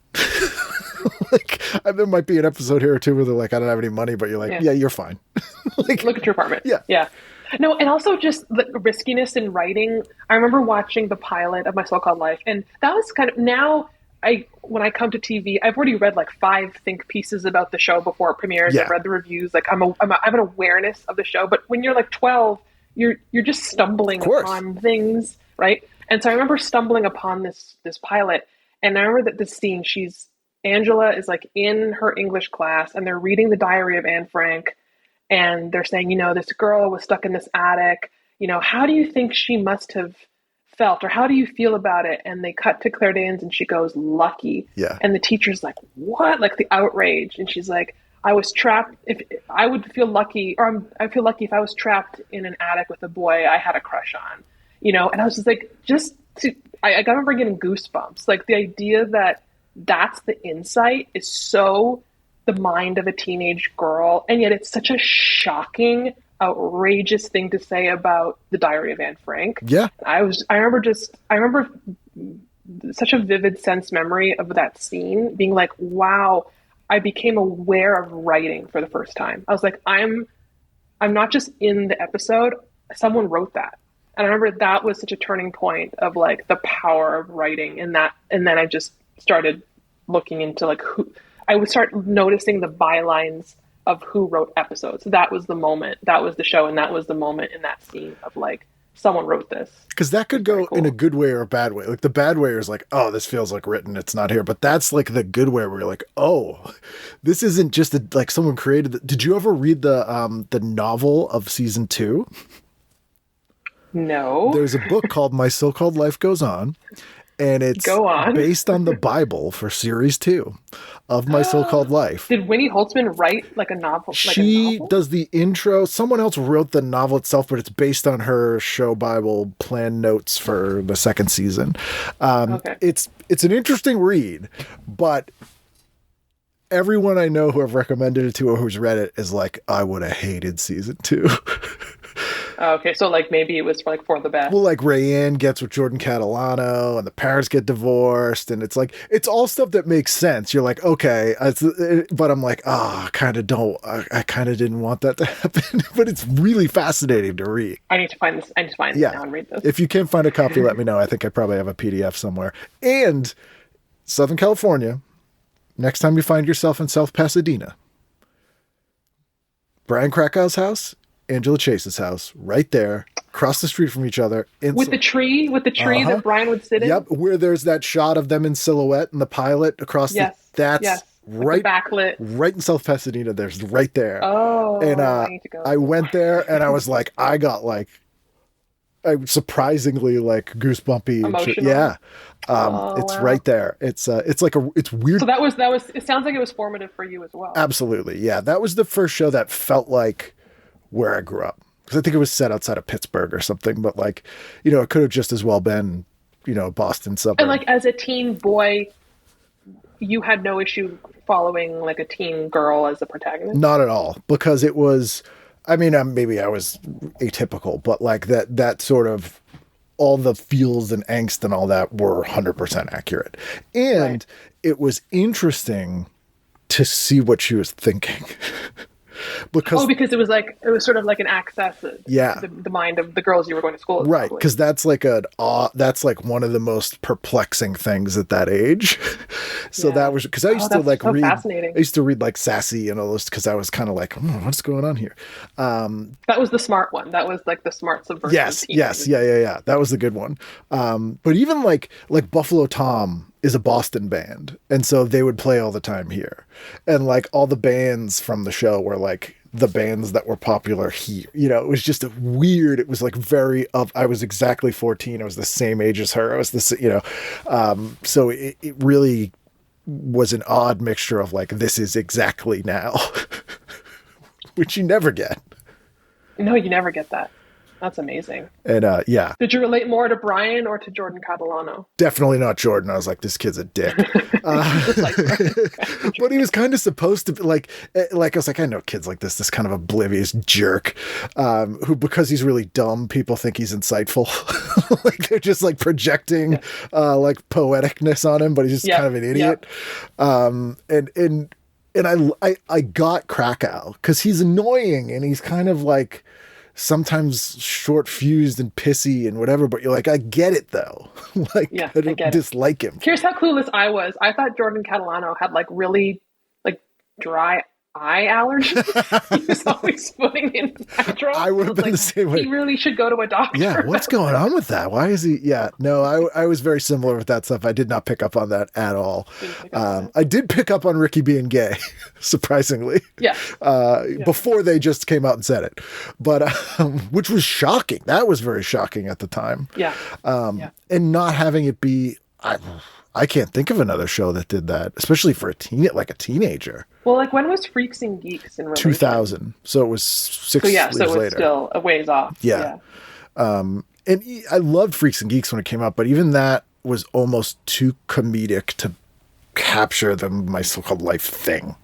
Speaker 3: Like there might be an episode here or two where they're like, I don't have any money, but you're like, yeah you're fine. Like,
Speaker 5: look at your apartment. Yeah. No, and also just the riskiness in writing. I remember watching the pilot of My So-Called Life, and that was kind of, now when I come to TV, I've already read like 5 think pieces about the show before it premieres.
Speaker 3: Yeah.
Speaker 5: I've read the reviews. Like I have an awareness of the show, but when you're like 12, you're just stumbling upon things, right? And so I remember stumbling upon this pilot, and I remember that this scene, Angela is like in her English class, and they're reading the Diary of Anne Frank. And they're saying, you know, this girl was stuck in this attic. You know, how do you think she must have felt, or how do you feel about it? And they cut to Claire Danes, and she goes, lucky.
Speaker 3: Yeah.
Speaker 5: And the teacher's like, what? Like the outrage. And she's like, I was trapped. If I would feel lucky, or I feel lucky if I was trapped in an attic with a boy I had a crush on. You know, and I was just like, I remember getting goosebumps. Like the idea that that's the insight is so the mind of a teenage girl, and yet it's such a shocking, outrageous thing to say about the Diary of Anne Frank.
Speaker 3: Yeah.
Speaker 5: I remember such a vivid sense memory of that scene, being like, wow, I became aware of writing for the first time. I was like, I'm not just in the episode, someone wrote that. And I remember that was such a turning point of like the power of writing, and then I just started looking into like I would start noticing the bylines of who wrote episodes. So that was the moment. That was the show, and that was the moment in that scene of like, someone wrote this.
Speaker 3: Because that could go
Speaker 5: cool.
Speaker 3: in a good way or a bad way. Like the bad way is like, oh, this feels like written. It's not here. But that's like the good way where you're like, oh, this isn't just like someone created it. Did you ever read the novel of season 2?
Speaker 5: No.
Speaker 3: There's a book called My So-Called Life Goes On. And it's based on the Bible for series 2 of My So-Called Life.
Speaker 5: Did Winnie Holtzman write like a novel?
Speaker 3: She does the intro. Someone else wrote the novel itself, but it's based on her show Bible plan notes for the second season.
Speaker 5: Okay.
Speaker 3: It's an interesting read, but everyone I know who I've recommended it to or who's read it is like, I would have hated season 2.
Speaker 5: Okay, so like maybe it was for the best.
Speaker 3: Well, like Rayanne gets with Jordan Catalano and the parents get divorced, and it's like, it's all stuff that makes sense. You're like, okay, but I'm like, I kind of didn't want that to happen, but it's really fascinating to read.
Speaker 5: I need to find this. I need to find this now and read this.
Speaker 3: If you can't find a copy, let me know. I think I probably have a PDF somewhere. And Southern California, next time you find yourself in South Pasadena, Brian Krakow's house, Angela Chase's house, right there, across the street from each other.
Speaker 5: With the tree that Brian would sit in?
Speaker 3: Yep, where there's that shot of them in silhouette in the pilot across that's right,
Speaker 5: backlit.
Speaker 3: Right in South Pasadena, there's right there.
Speaker 5: Oh,
Speaker 3: and
Speaker 5: I need to go.
Speaker 3: I went there and I was like, I got like, surprisingly like goosebumpy.
Speaker 5: Emotional?
Speaker 3: Yeah. It's right there. It's weird.
Speaker 5: So that was, it sounds like it was formative for you as well.
Speaker 3: Absolutely. Yeah. That was the first show that felt like where I grew up. Because I think it was set outside of Pittsburgh or something, but like, it could have just as well been, Boston suburb.
Speaker 5: And like as a teen boy, you had no issue following like a teen girl as a protagonist?
Speaker 3: Not at all. Because it was, maybe I was atypical, but like that sort of, all the feels and angst and all that were 100% accurate. And it was interesting to see what she was thinking. Because
Speaker 5: it was sort of like an access to the mind of the girls you were going to school with.
Speaker 3: Right, because that's like that's like one of the most perplexing things at that age. So that was because I used to like read. I used to read like Sassy and all this because I was kind of like, what's going on here?
Speaker 5: That was the smart one. That was like the smart subversive.
Speaker 3: Yes, yeah. That was the good one. But even like Buffalo Tom is a Boston band, and so they would play all the time here, and like all the bands from the show were like the bands that were popular here. It was just weird. It was like I was exactly 14. I was the same age as her. I was so it really was an odd mixture of like, this is exactly now, which you never get.
Speaker 5: No, you never get that. That's amazing.
Speaker 3: And yeah.
Speaker 5: Did you relate more to Brian or to Jordan Catalano?
Speaker 3: Definitely not Jordan. I was like, this kid's a dick. But he was kind of supposed to be like I was like, I know kids like this kind of oblivious jerk, who, because he's really dumb, people think he's insightful. Like they're just like projecting like poeticness on him, but he's just kind of an idiot. And I got Krakow because he's annoying and he's kind of like sometimes short fused and pissy and whatever, but you're like, I get it though. Like, I don't dislike him.
Speaker 5: Here's how clueless I was. I thought Jordan Catalano had like really like dry eye allergies. He was always putting in Spectrum.
Speaker 3: I would have been the same way.
Speaker 5: He really should go to a doctor.
Speaker 3: Yeah, what's going on with that? Why is he? Yeah, no, I was very similar with that stuff. I did not pick up on that at all. I did pick up on Ricky being gay, surprisingly.
Speaker 5: Yeah.
Speaker 3: Before they just came out and said it, but which was shocking. That was very shocking at the time.
Speaker 5: Yeah.
Speaker 3: And not having it be. I can't think of another show that did that, especially for a teenager.
Speaker 5: Well, like when was Freaks and Geeks in relation?
Speaker 3: 2000. So it was 6 years later. So it was
Speaker 5: still a ways off.
Speaker 3: Yeah. And I loved Freaks and Geeks when it came out, but even that was almost too comedic to capture My So-Called Life thing,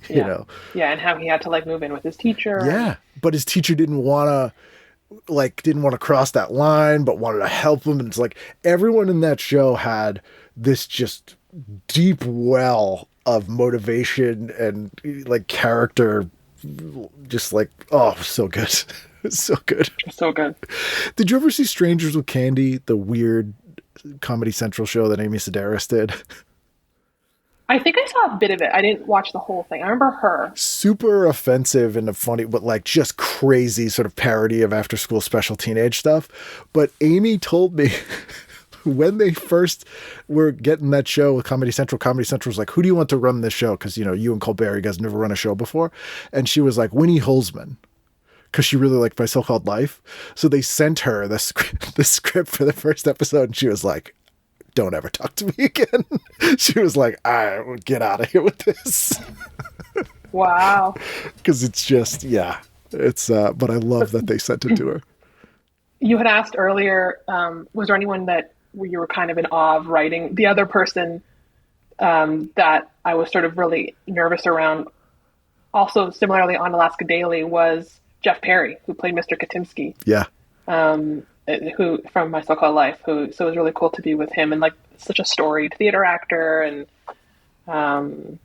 Speaker 3: you know?
Speaker 5: Yeah, and how he had to like move in with his teacher.
Speaker 3: Yeah, but his teacher didn't want to cross that line, but wanted to help him. And it's like everyone in that show had this just deep well of motivation and like character, just like, oh, so good. So good.
Speaker 5: So good.
Speaker 3: Did you ever see Strangers with Candy, the weird Comedy Central show that Amy Sedaris did?
Speaker 5: I think I saw a bit of it. I didn't watch the whole thing. I remember her.
Speaker 3: Super offensive and funny, but like just crazy sort of parody of after school special teenage stuff. But Amy told me when they first were getting that show with Comedy Central was like, who do you want to run this show? Because, you know, you and Colbert, you guys never run a show before. And she was like, Winnie Holzman, because she really liked My So-Called Life. So they sent her the script for the first episode, and she was like, don't ever talk to me again. She was like, I would get out of here with this.
Speaker 5: Wow.
Speaker 3: Because it's just, yeah. It's, but I love that they sent it to her.
Speaker 5: You had asked earlier, was there anyone that you were kind of in awe of writing? The other person that I was sort of really nervous around, also similarly on Alaska Daily, was Jeff Perry, who played Mr. Katimsky.
Speaker 3: Yeah.
Speaker 5: Who from My So-Called Life, so it was really cool to be with him, and like such a storied theater actor, and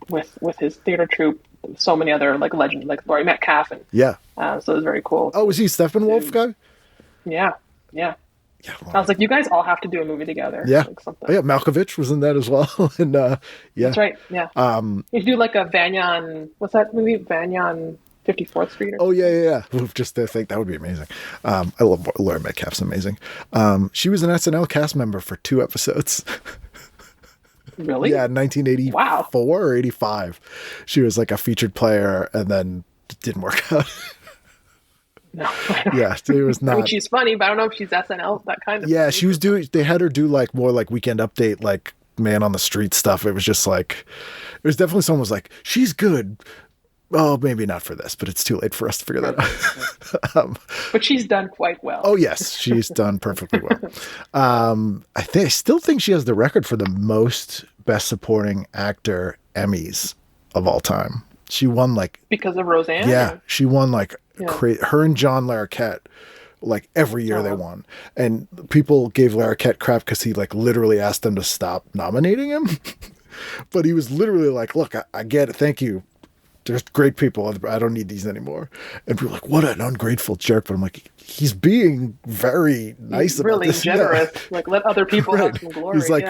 Speaker 5: with his theater troupe, so many other like legends like Laury Metcalf, and
Speaker 3: yeah.
Speaker 5: So it was very cool.
Speaker 3: Oh, was he Stepenwolf guy?
Speaker 5: Yeah.
Speaker 3: Yeah, well,
Speaker 5: I was like, you guys all have to do a movie together.
Speaker 3: Yeah.
Speaker 5: Like something.
Speaker 3: Oh, yeah, Malkovich was in that as well. And yeah.
Speaker 5: That's right. Yeah. You should do like a Vanyan, what's that movie? Vanyan 54th Street or
Speaker 3: oh yeah. Just to think that would be amazing. I love Laury Metcalf's amazing. She was an SNL cast member for 2 episodes.
Speaker 5: Really?
Speaker 3: Yeah, 1984 or 85. She was like a featured player, and then it didn't work out.
Speaker 5: No.
Speaker 3: Yeah, it was not.
Speaker 5: I mean, she's funny, but I don't know if she's SNL, that kind of.
Speaker 3: Yeah,
Speaker 5: funny.
Speaker 3: she was doing. They had her do like more like Weekend Update, like Man on the Street stuff. It was just like, it was definitely someone was like, she's good. Oh, maybe not for this, but it's too late for us to figure that out.
Speaker 5: But she's done quite well.
Speaker 3: Oh yes, she's done perfectly well. I still think she has the record for the most Best Supporting Actor Emmys of all time. She won like
Speaker 5: because of Roseanne.
Speaker 3: Yeah, she won like her and John Larroquette. Like every year they won, and people gave Larroquette crap because he like literally asked them to stop nominating him. But he was literally like, "Look, I get it. Thank you. There's great people. I don't need these anymore." And people were like, what an ungrateful jerk. But I'm like, he's being very nice about
Speaker 5: really
Speaker 3: this.
Speaker 5: generous.
Speaker 3: Yeah.
Speaker 5: Like, let other people have some glory.
Speaker 3: He's like,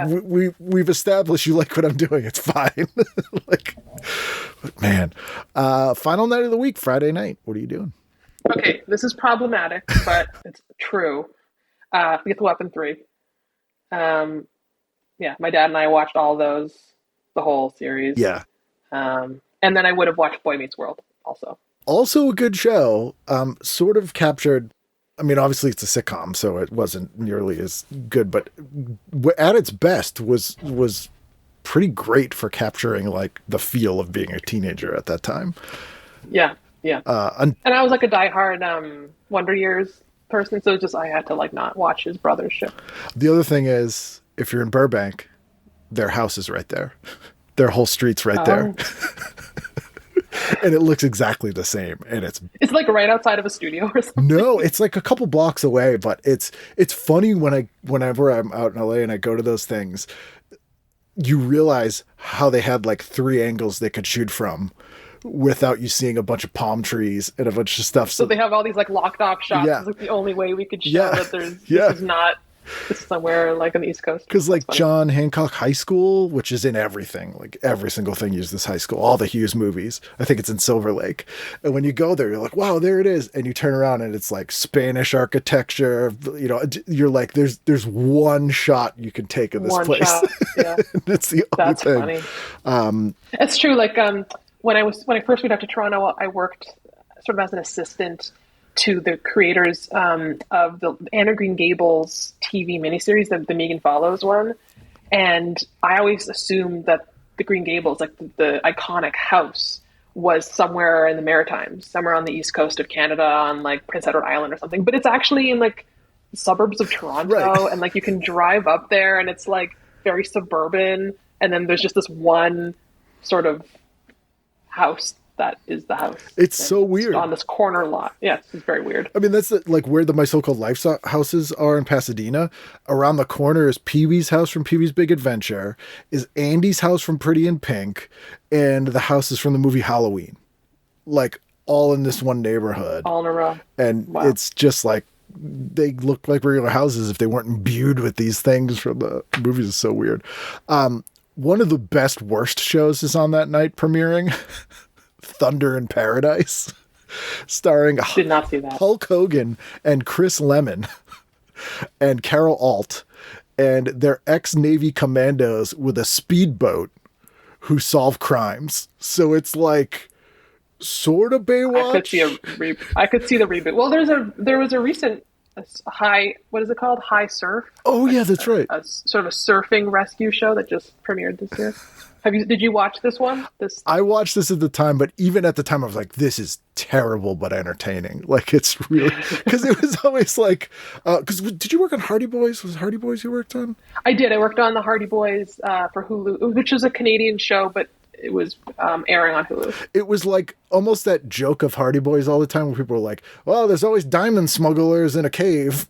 Speaker 3: we've established you like what I'm doing. It's fine. Like, but man, final night of the week, Friday night. What are you doing?
Speaker 5: Okay, this is problematic, but it's true. Lethal Weapon 3. Yeah, my dad and I watched all those, the whole series.
Speaker 3: Yeah.
Speaker 5: And then I would have watched Boy Meets World also.
Speaker 3: Also a good show. Sort of captured, I mean, obviously it's a sitcom, so it wasn't nearly as good, but at its best was pretty great for capturing like the feel of being a teenager at that time.
Speaker 5: Yeah. Yeah. And I was like a diehard Wonder Years person, so just I had to like not watch his brother's show.
Speaker 3: The other thing is, if you're in Burbank, their house is right there. Their whole street's right there. And it looks exactly the same. And it's
Speaker 5: like right outside of a studio or something.
Speaker 3: No, it's like a couple blocks away, but it's funny whenever I'm out in LA and I go to those things, you realize how they had like 3 angles they could shoot from without you seeing a bunch of palm trees and a bunch of stuff.
Speaker 5: So they have all these like locked off shots.
Speaker 3: Yeah.
Speaker 5: It's like the only way we could show that this is not somewhere like on the East Coast.
Speaker 3: Because like John Hancock High School, which is in everything, like every single thing uses this high school, all the Hughes movies. I think it's in Silver Lake. And when you go there, you're like, wow, there it is. And you turn around and it's like Spanish architecture. You know, you're like, there's one shot you can take of this place.
Speaker 5: Shot, yeah.
Speaker 3: That's the only thing.
Speaker 5: Funny. It's true. Like when I first moved out to Toronto, I worked sort of as an assistant to the creators of the Anne of Green Gables TV miniseries, the Megan Follows one. And I always assumed that the Green Gables, like the iconic house, was somewhere in the Maritimes, somewhere on the east coast of Canada, on like Prince Edward Island or something. But it's actually in like the suburbs of Toronto, right. And like you can drive up there and it's like very suburban. And then there's just this one sort of house that is the house.
Speaker 3: It's so weird.
Speaker 5: On this corner lot. Yeah, it's very weird.
Speaker 3: I mean, that's like where the My So-Called Life houses are in Pasadena. Around the corner is Pee-wee's house from Pee-wee's Big Adventure, is Andy's house from Pretty in Pink, and the house is from the movie Halloween. Like, all in this one neighborhood.
Speaker 5: All in a row.
Speaker 3: And It's just like, they look like regular houses if they weren't imbued with these things from the movies. Is so weird. one of the best worst shows is on that night premiering. Thunder in Paradise, starring
Speaker 5: Did not see that.
Speaker 3: Hulk Hogan and Chris Lemon and Carol Alt, and they're ex-Navy commandos with a speedboat who solve crimes. So it's like sort of Baywatch.
Speaker 5: I could see the reboot. Well, there was a recent high, what is it called? High Surf.
Speaker 3: Oh yeah, that's right.
Speaker 5: A sort of a surfing rescue show that just premiered this year. Did you watch this one?
Speaker 3: I watched this at the time, but even at the time I was like, this is terrible but entertaining. Like, it's really, because it was always like, because did you work on Hardy Boys? Was it Hardy Boys you worked on?
Speaker 5: I did. I worked on the Hardy Boys for Hulu, which was a Canadian show, but it was airing on Hulu.
Speaker 3: It was like almost that joke of Hardy Boys all the time where people were like, well, there's always diamond smugglers in a cave.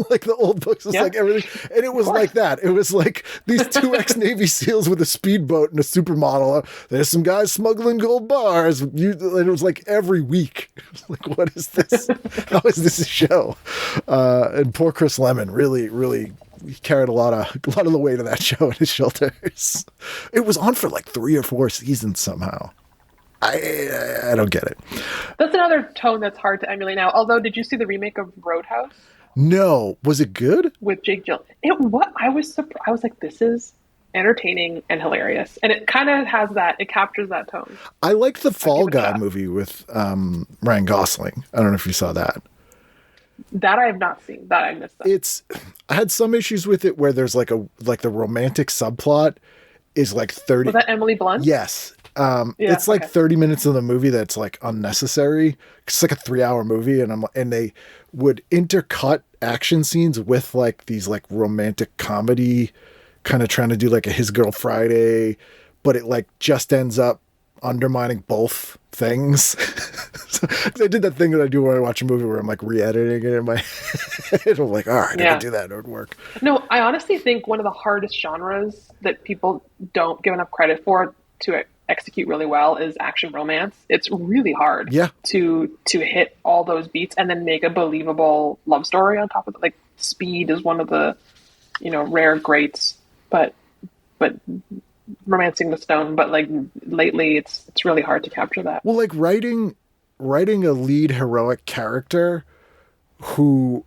Speaker 3: Like the old books, it's like everything. And it was like that. It was like these two ex-Navy SEALs with a speedboat and a supermodel. There's some guys smuggling gold bars. And it was like every week. It was like, what is this? How is this a show? And poor Chris Lemon really he carried a lot of the weight of that show in his shoulders. It was on for like 3 or 4 seasons somehow. I don't get it.
Speaker 5: That's another tone that's hard to emulate now. Although, did you see the remake of Roadhouse?
Speaker 3: No. Was it good?
Speaker 5: With Jake Gyllenhaal. I was surprised. I was like, this is entertaining and hilarious. And it kind of has that, it captures that tone.
Speaker 3: I liked the Fall Guy movie with Ryan Gosling. I don't know if you saw that.
Speaker 5: That I have not seen. That I missed that.
Speaker 3: I had some issues with it where there's like the romantic subplot is like 30.
Speaker 5: Was that Emily Blunt?
Speaker 3: Yes. It's like 30 minutes of the movie that's like unnecessary. It's like a 3-hour movie, and they would intercut action scenes with like these like romantic comedy, kind of trying to do like a His Girl Friday, but it like just ends up undermining both things. So I did that thing that I do when I watch a movie where I'm like re-editing it in my head. I'm like, all right, I can do that. It would work.
Speaker 5: No, I honestly think one of the hardest genres that people don't give enough credit for to execute really well is action romance. It's really hard to hit all those beats and then make a believable love story on top of it. Like Speed is one of the, rare greats, but Romancing the Stone, but like lately it's really hard to capture that.
Speaker 3: Well, like writing a lead heroic character who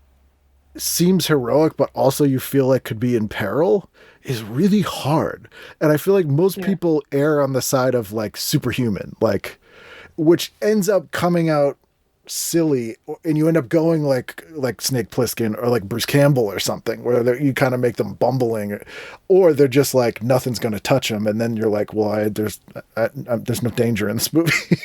Speaker 3: seems heroic but also you feel like could be in peril is really hard. And I feel like most people err on the side of like superhuman, like, which ends up coming out silly, and you end up going like Snake Pliskin or like Bruce Campbell or something, where you kind of make them bumbling, or they're just like nothing's going to touch them, and then you're like, well, there's no danger in this movie.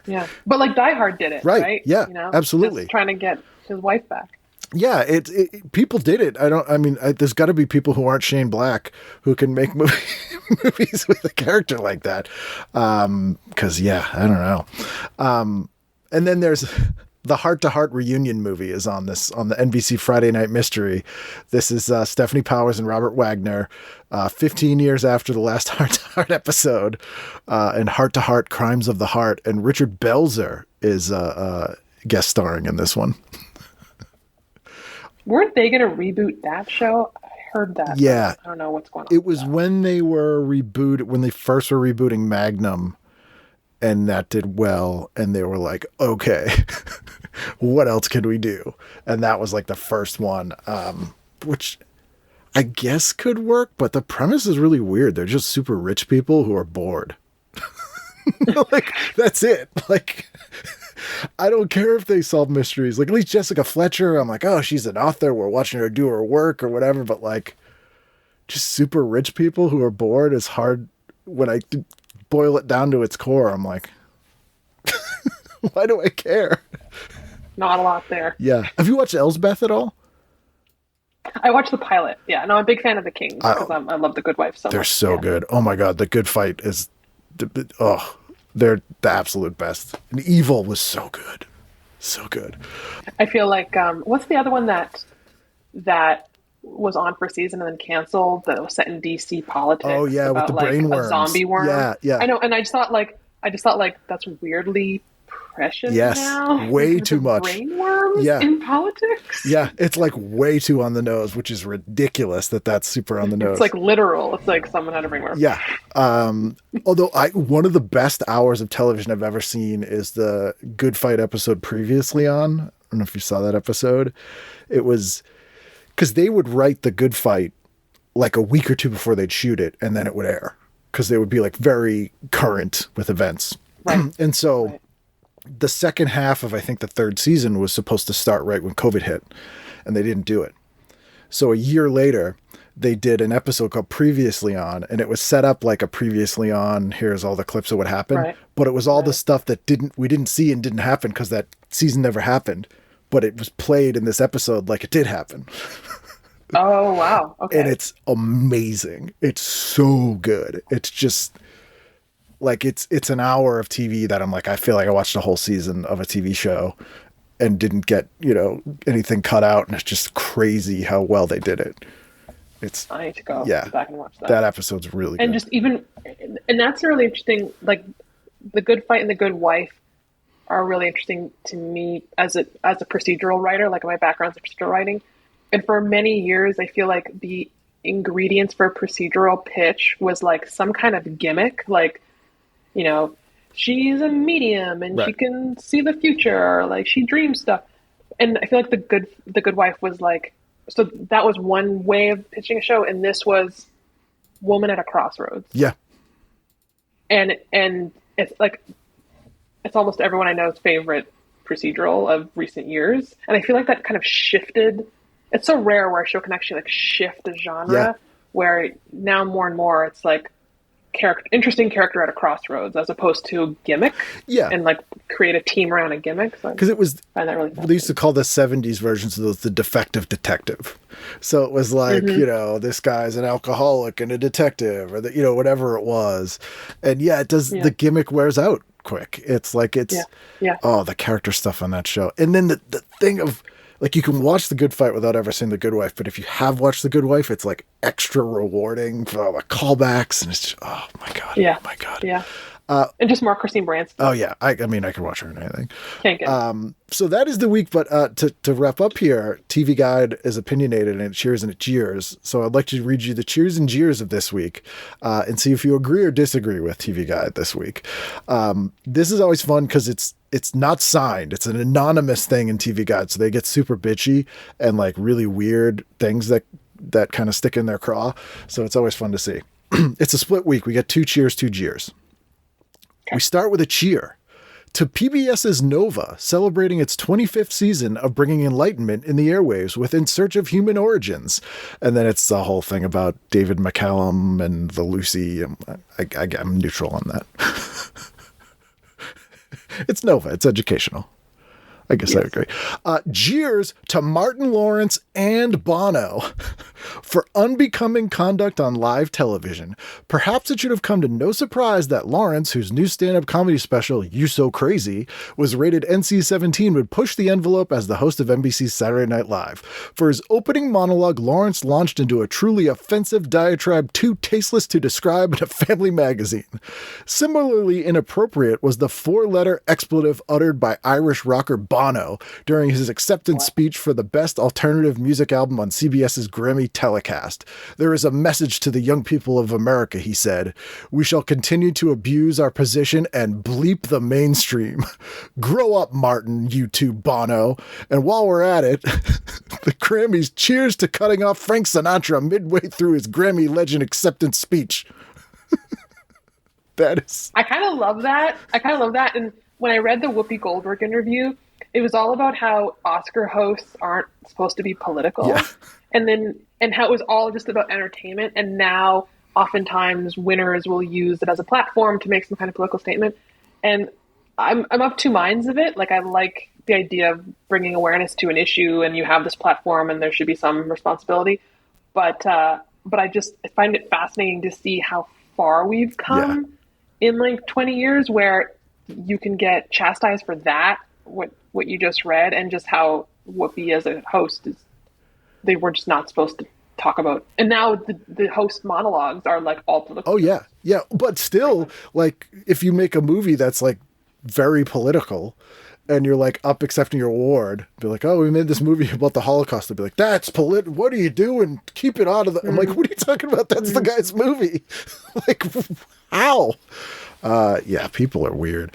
Speaker 5: Yeah, but like Die Hard did it, right?
Speaker 3: Yeah, absolutely.
Speaker 5: Just trying to get his wife back.
Speaker 3: Yeah, people did it. There's got to be people who aren't Shane Black who can make movies with a character like that. I don't know. And then there's the Heart to Heart reunion movie is on the NBC Friday Night Mystery. This is Stephanie Powers and Robert Wagner, 15 years after the last Heart to Heart episode, and Heart to Heart Crimes of the Heart. And Richard Belzer is guest starring in this one.
Speaker 5: Weren't they going to reboot that show? I heard that.
Speaker 3: Yeah.
Speaker 5: I don't know what's going on.
Speaker 3: It was when they first were rebooting Magnum, and that did well. And they were like, okay, what else can we do? And that was like the first one, which I guess could work, but the premise is really weird. They're just super rich people who are bored. Like, that's it. Like, I don't care if they solve mysteries. Like, at least Jessica Fletcher, I'm like, oh, she's an author. We're watching her do her work or whatever. But like, just super rich people who are bored is hard. When I boil it down to its core, I'm like, why do I care?
Speaker 5: Not a lot there.
Speaker 3: Yeah. Have you watched Elsbeth at all?
Speaker 5: I watched the pilot. Yeah. No, I'm a big fan of the Kings because I love The Good Wife so much.
Speaker 3: They're so good. Oh my God. The Good Fight is, they're the absolute best. And Evil was so good. So good.
Speaker 5: I feel like, what's the other one that was on for a season and then canceled, that was set in DC politics?
Speaker 3: Oh yeah,
Speaker 5: about,
Speaker 3: with the brain worms.
Speaker 5: A zombie worm.
Speaker 3: Yeah.
Speaker 5: I know, and I just thought like that's weirdly depression
Speaker 3: Yes,
Speaker 5: now.
Speaker 3: way
Speaker 5: because
Speaker 3: too
Speaker 5: of
Speaker 3: much.
Speaker 5: Brain worms
Speaker 3: Yeah.
Speaker 5: in politics.
Speaker 3: Yeah, it's like way too on the nose, which is ridiculous that's super on the nose.
Speaker 5: It's like literal. It's like someone had a brain worm.
Speaker 3: Yeah. Although one of the best hours of television I've ever seen is the Good Fight episode previously on. I don't know if you saw that episode. It was because they would write the Good Fight like a week or two before they'd shoot it, and then it would air because they would be like very current with events.
Speaker 5: Right.
Speaker 3: And so the second half of, I think, the third season was supposed to start right when COVID hit, and they didn't do it. So a year later, they did an episode called Previously On, and it was set up like a Previously On, here's all the clips of what happened.
Speaker 5: Right.
Speaker 3: But it was all the stuff that we didn't see and didn't happen because that season never happened. But it was played in this episode like it did happen.
Speaker 5: Oh, wow. Okay.
Speaker 3: And it's amazing. It's so good. It's just like it's an hour of TV that I'm like, I feel like I watched a whole season of a TV show and didn't get, anything cut out. And it's just crazy how well they did it.
Speaker 5: I need to go back and watch that.
Speaker 3: That episode's really good.
Speaker 5: And just and that's really interesting. Like The Good Fight and The Good Wife are really interesting to me as a procedural writer. Like my background's in procedural writing. And for many years, I feel like the ingredients for a procedural pitch was like some kind of gimmick. Like, she's a medium and she can see the future, or like she dreams stuff. And I feel like The Good Wife was like, so that was one way of pitching a show, and this was woman at a crossroads.
Speaker 3: Yeah.
Speaker 5: And it's like, it's almost everyone I know's favorite procedural of recent years. And I feel like that kind of shifted. It's so rare where a show can actually like shift a genre, where now more and more it's like interesting character at a crossroads as opposed to gimmick. Yeah. And like create a team around a gimmick. Because
Speaker 3: it was,
Speaker 5: I find that really
Speaker 3: they used to call the 70s versions of those the defective detective. So it was like, this guy's an alcoholic and a detective, or whatever it was. And it does, the gimmick wears out quick. It's like, the character stuff on that show. And then the thing of, like, you can watch The Good Fight without ever seeing The Good Wife, but if you have watched The Good Wife, it's like extra rewarding for all the callbacks, and it's just, oh my god,
Speaker 5: yeah,
Speaker 3: oh my god,
Speaker 5: yeah. And just more Christine Branson.
Speaker 3: Oh yeah, I mean, I could watch her in anything.
Speaker 5: Can't get.
Speaker 3: So that is the week, but to wrap up here, TV Guide is opinionated and it cheers and it jeers. So I'd like to read you the cheers and jeers of this week, and see if you agree or disagree with TV Guide this week. This is always fun because it's not signed. It's an anonymous thing in TV Guide, so they get super bitchy and like really weird things that kind of stick in their craw. So it's always fun to see. It's a split week. We get 2 cheers, 2 jeers. We start with a cheer to PBS's Nova, celebrating its 25th season of bringing enlightenment in the airwaves with In Search of Human Origins. And then it's the whole thing about David McCallum and the Lucci. I'm neutral on that. It's Nova. It's educational. I guess I agree. Jeers to Martin Lawrence and Bono for unbecoming conduct on live television. Perhaps it should have come to no surprise that Lawrence, whose new stand-up comedy special, You So Crazy, was rated NC-17, would push the envelope as the host of NBC's Saturday Night Live. For his opening monologue, Lawrence launched into a truly offensive diatribe too tasteless to describe in a family magazine. Similarly inappropriate was the 4-letter expletive uttered by Irish rocker Bono during his acceptance speech for the best alternative music album on CBS's Grammy telecast. There is a message to the young people of America, he said. We shall continue to abuse our position and bleep the mainstream. Grow up, Martin, you two Bono. And while we're at it, the Grammys cheers to cutting off Frank Sinatra midway through his Grammy legend acceptance speech.
Speaker 5: I kind of love that. And when I read the Whoopi Goldberg interview, it was all about how Oscar hosts aren't supposed to be political. Yeah. And how it was all just about entertainment. And now oftentimes winners will use it as a platform to make some kind of political statement. And I'm of two minds of it. Like, I like the idea of bringing awareness to an issue, and you have this platform and there should be some responsibility. But I find it fascinating to see how far we've come in like 20 years, where you can get chastised for that, what you just read, and just how Whoopi as a host they were just not supposed to talk about. And now the host monologues are like all political.
Speaker 3: Oh yeah. Yeah. But still, like, if you make a movie that's like very political, and you're like up accepting your award, be like, oh, we made this movie about the Holocaust. They'll be like, that's what are you doing? Keep it out of the. I'm like, what are you talking about? That's the guy's movie. Like, how? Yeah, people are weird.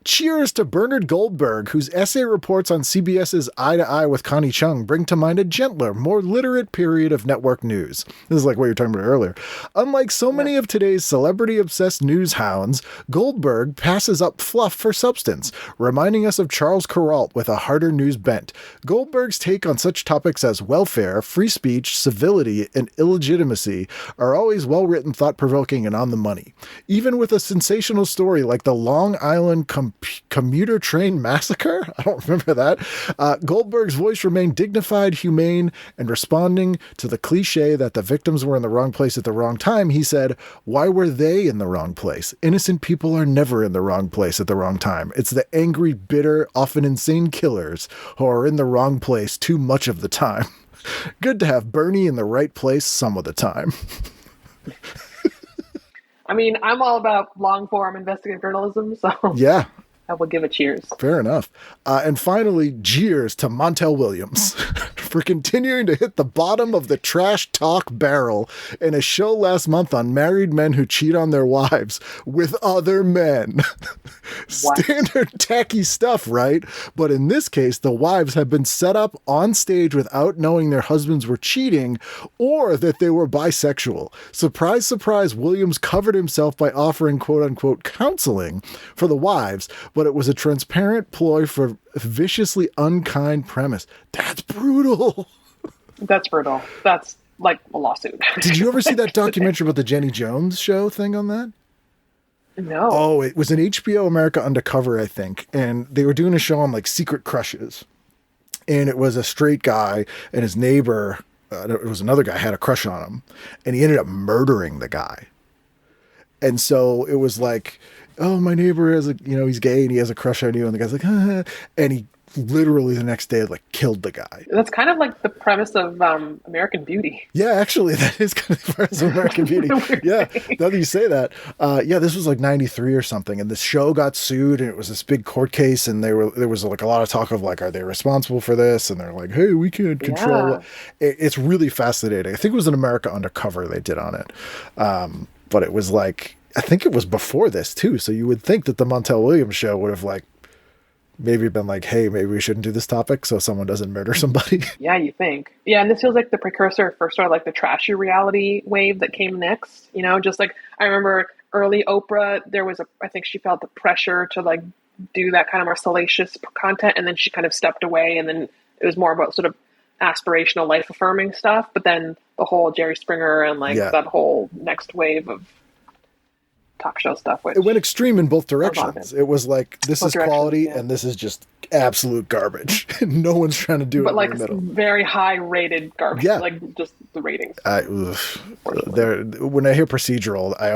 Speaker 3: Cheers to Bernard Goldberg, whose essay reports on CBS's Eye to Eye with Connie Chung bring to mind a gentler, more literate period of network news. This is like what you were talking about earlier. Unlike so many of today's celebrity-obsessed news hounds, Goldberg passes up fluff for substance, reminding us of Charles Kuralt with a harder news bent. Goldberg's take on such topics as welfare, free speech, civility, and illegitimacy are always well-written, thought-provoking, and on the money. Even with a sensational story like the Long Island commuter train massacre, I don't remember that, Goldberg's voice remained dignified, humane, and responding to the cliche that the victims were in the wrong place at the wrong time, he said, why were they in the wrong place? Innocent people are never in the wrong place at the wrong time. It's the angry, bitter, often insane killers who are in the wrong place too much of the time. Good to have Bernie in the right place some of the time.
Speaker 5: I mean, I'm all about long-form investigative journalism, so
Speaker 3: Yeah.
Speaker 5: I will give it cheers.
Speaker 3: Fair enough. And finally, jeers to Montel Williams for continuing to hit the bottom of the trash talk barrel in a show last month on married men who cheat on their wives with other men. Standard tacky stuff, right? But in this case, the wives have been set up on stage without knowing their husbands were cheating or that they were bisexual. Surprise, surprise, Williams covered himself by offering quote-unquote counseling for the wives, but it was a transparent ploy for a viciously unkind premise. That's brutal.
Speaker 5: That's brutal. That's like a lawsuit.
Speaker 3: Did you ever see that documentary about the Jenny Jones show thing on that?
Speaker 5: No.
Speaker 3: Oh, it was an HBO America Undercover, I think. And they were doing a show on like secret crushes. And it was a straight guy and his neighbor, it was another guy, had a crush on him. And he ended up murdering the guy. And so it was like, oh, my neighbor has he's gay and he has a crush on you. And the guy's like, and he literally the next day, like, killed the guy.
Speaker 5: That's kind of like the premise of American Beauty.
Speaker 3: Yeah, actually, that is kind of the premise of American Beauty. Yeah, now that you say that. Yeah, this was like 93 or something. And the show got sued and it was this big court case. And there was like a lot of talk of like, are they responsible for this? And they're like, hey, we can't control it. It's really fascinating. I think it was an America Undercover they did on it. But it was like, I think it was before this too. So you would think that the Montel Williams show would have like maybe been like, hey, maybe we shouldn't do this topic so someone doesn't murder somebody.
Speaker 5: Yeah, you think. Yeah, and this feels like the precursor for sort of like the trashy reality wave that came next. You know, just like I remember early Oprah, I think she felt the pressure to like do that kind of more salacious content, and then she kind of stepped away, and then it was more about sort of aspirational, life affirming stuff. But then the whole Jerry Springer and like that whole next wave of talk show stuff. Which
Speaker 3: it went extreme in both directions. It was like, this
Speaker 5: both
Speaker 3: is quality
Speaker 5: yeah.
Speaker 3: and this is just absolute garbage. No one's trying to do it
Speaker 5: but
Speaker 3: in
Speaker 5: like
Speaker 3: the middle.
Speaker 5: very high rated garbage.
Speaker 3: Yeah.
Speaker 5: Like just the ratings.
Speaker 3: When I hear procedural, I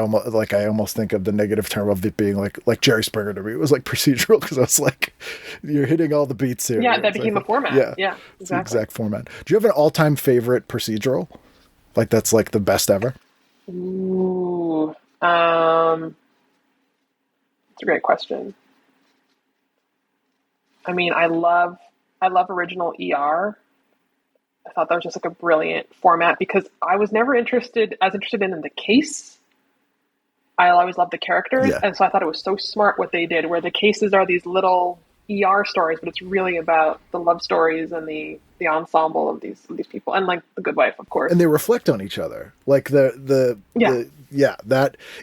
Speaker 3: almost think of the negative term of it being like Jerry Springer to me. It was like procedural because I was like, you're hitting all the beats here.
Speaker 5: Yeah, that became a format. Yeah,
Speaker 3: it's the exact format. Do you have an all-time favorite procedural? Like that's like the best ever?
Speaker 5: Ooh. It's a great question. I mean, I love original ER. I thought that was just like a brilliant format because I was never interested in the case. I always loved the characters.
Speaker 3: Yeah.
Speaker 5: And so I thought it was so smart what they did, where the cases are these little ER stories, but it's really about the love stories and the ensemble of these people, and like The Good Wife, of course.
Speaker 3: And they reflect on each other. Like that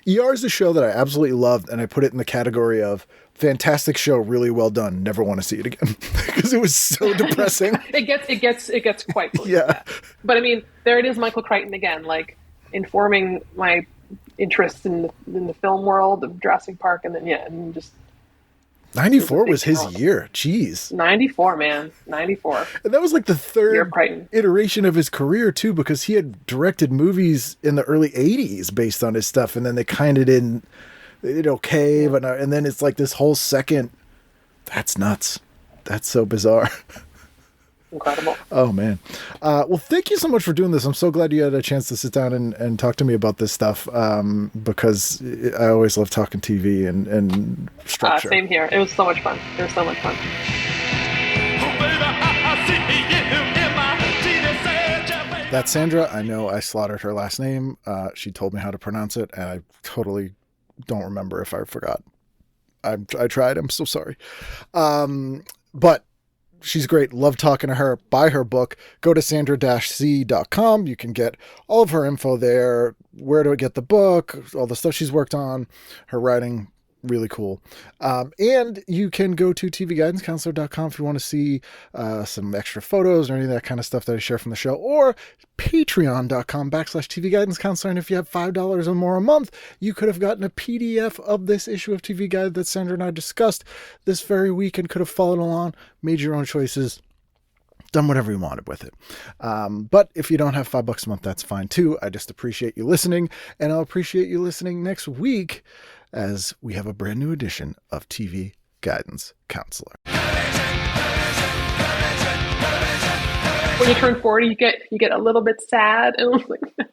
Speaker 3: ER is a show that I absolutely loved, and I put it in the category of fantastic show, really well done. Never want to see it again because it was so depressing.
Speaker 5: It gets quite bleak.
Speaker 3: Yeah.
Speaker 5: But I mean, there it is, Michael Crichton again, like informing my interest in the film world of Jurassic Park, and then and just
Speaker 3: 94 was his year. Jeez.
Speaker 5: 94, man. 94.
Speaker 3: And that was like the third iteration of his career, too, because he had directed movies in the early 80s based on his stuff. And then they kind of didn't, Cave. And then it's like this whole second. That's nuts. That's so bizarre.
Speaker 5: incredible.
Speaker 3: Oh, man. Well, thank you so much for doing this. I'm so glad you had a chance to sit down and talk to me about this stuff, because I always love talking TV and structure.
Speaker 5: Same here. It was so much fun. It was so much fun.
Speaker 3: That's Sandra. I know I slaughtered her last name. She told me how to pronounce it, and I totally don't remember if I forgot. I tried. I'm so sorry. But she's great. Love talking to her. Buy her book. Go to sandra-c.com. You can get all of her info there, where to get the book, all the stuff she's worked on, her writing. Really cool. And you can go to tvguidancecounselor.com if you want to see some extra photos or any of that kind of stuff that I share from the show, or patreon.com/tvguidancecounselor. And if you have $5 or more a month, you could have gotten a PDF of this issue of TV Guide that Sandra and I discussed this very week and could have followed along, made your own choices, done whatever you wanted with it. But if you don't have $5 a month, that's fine too. I just appreciate you listening, and I'll appreciate you listening next week as we have a brand new edition of TV Guidance Counselor.
Speaker 5: When you turn 40, you get a little bit sad, and I was like, no.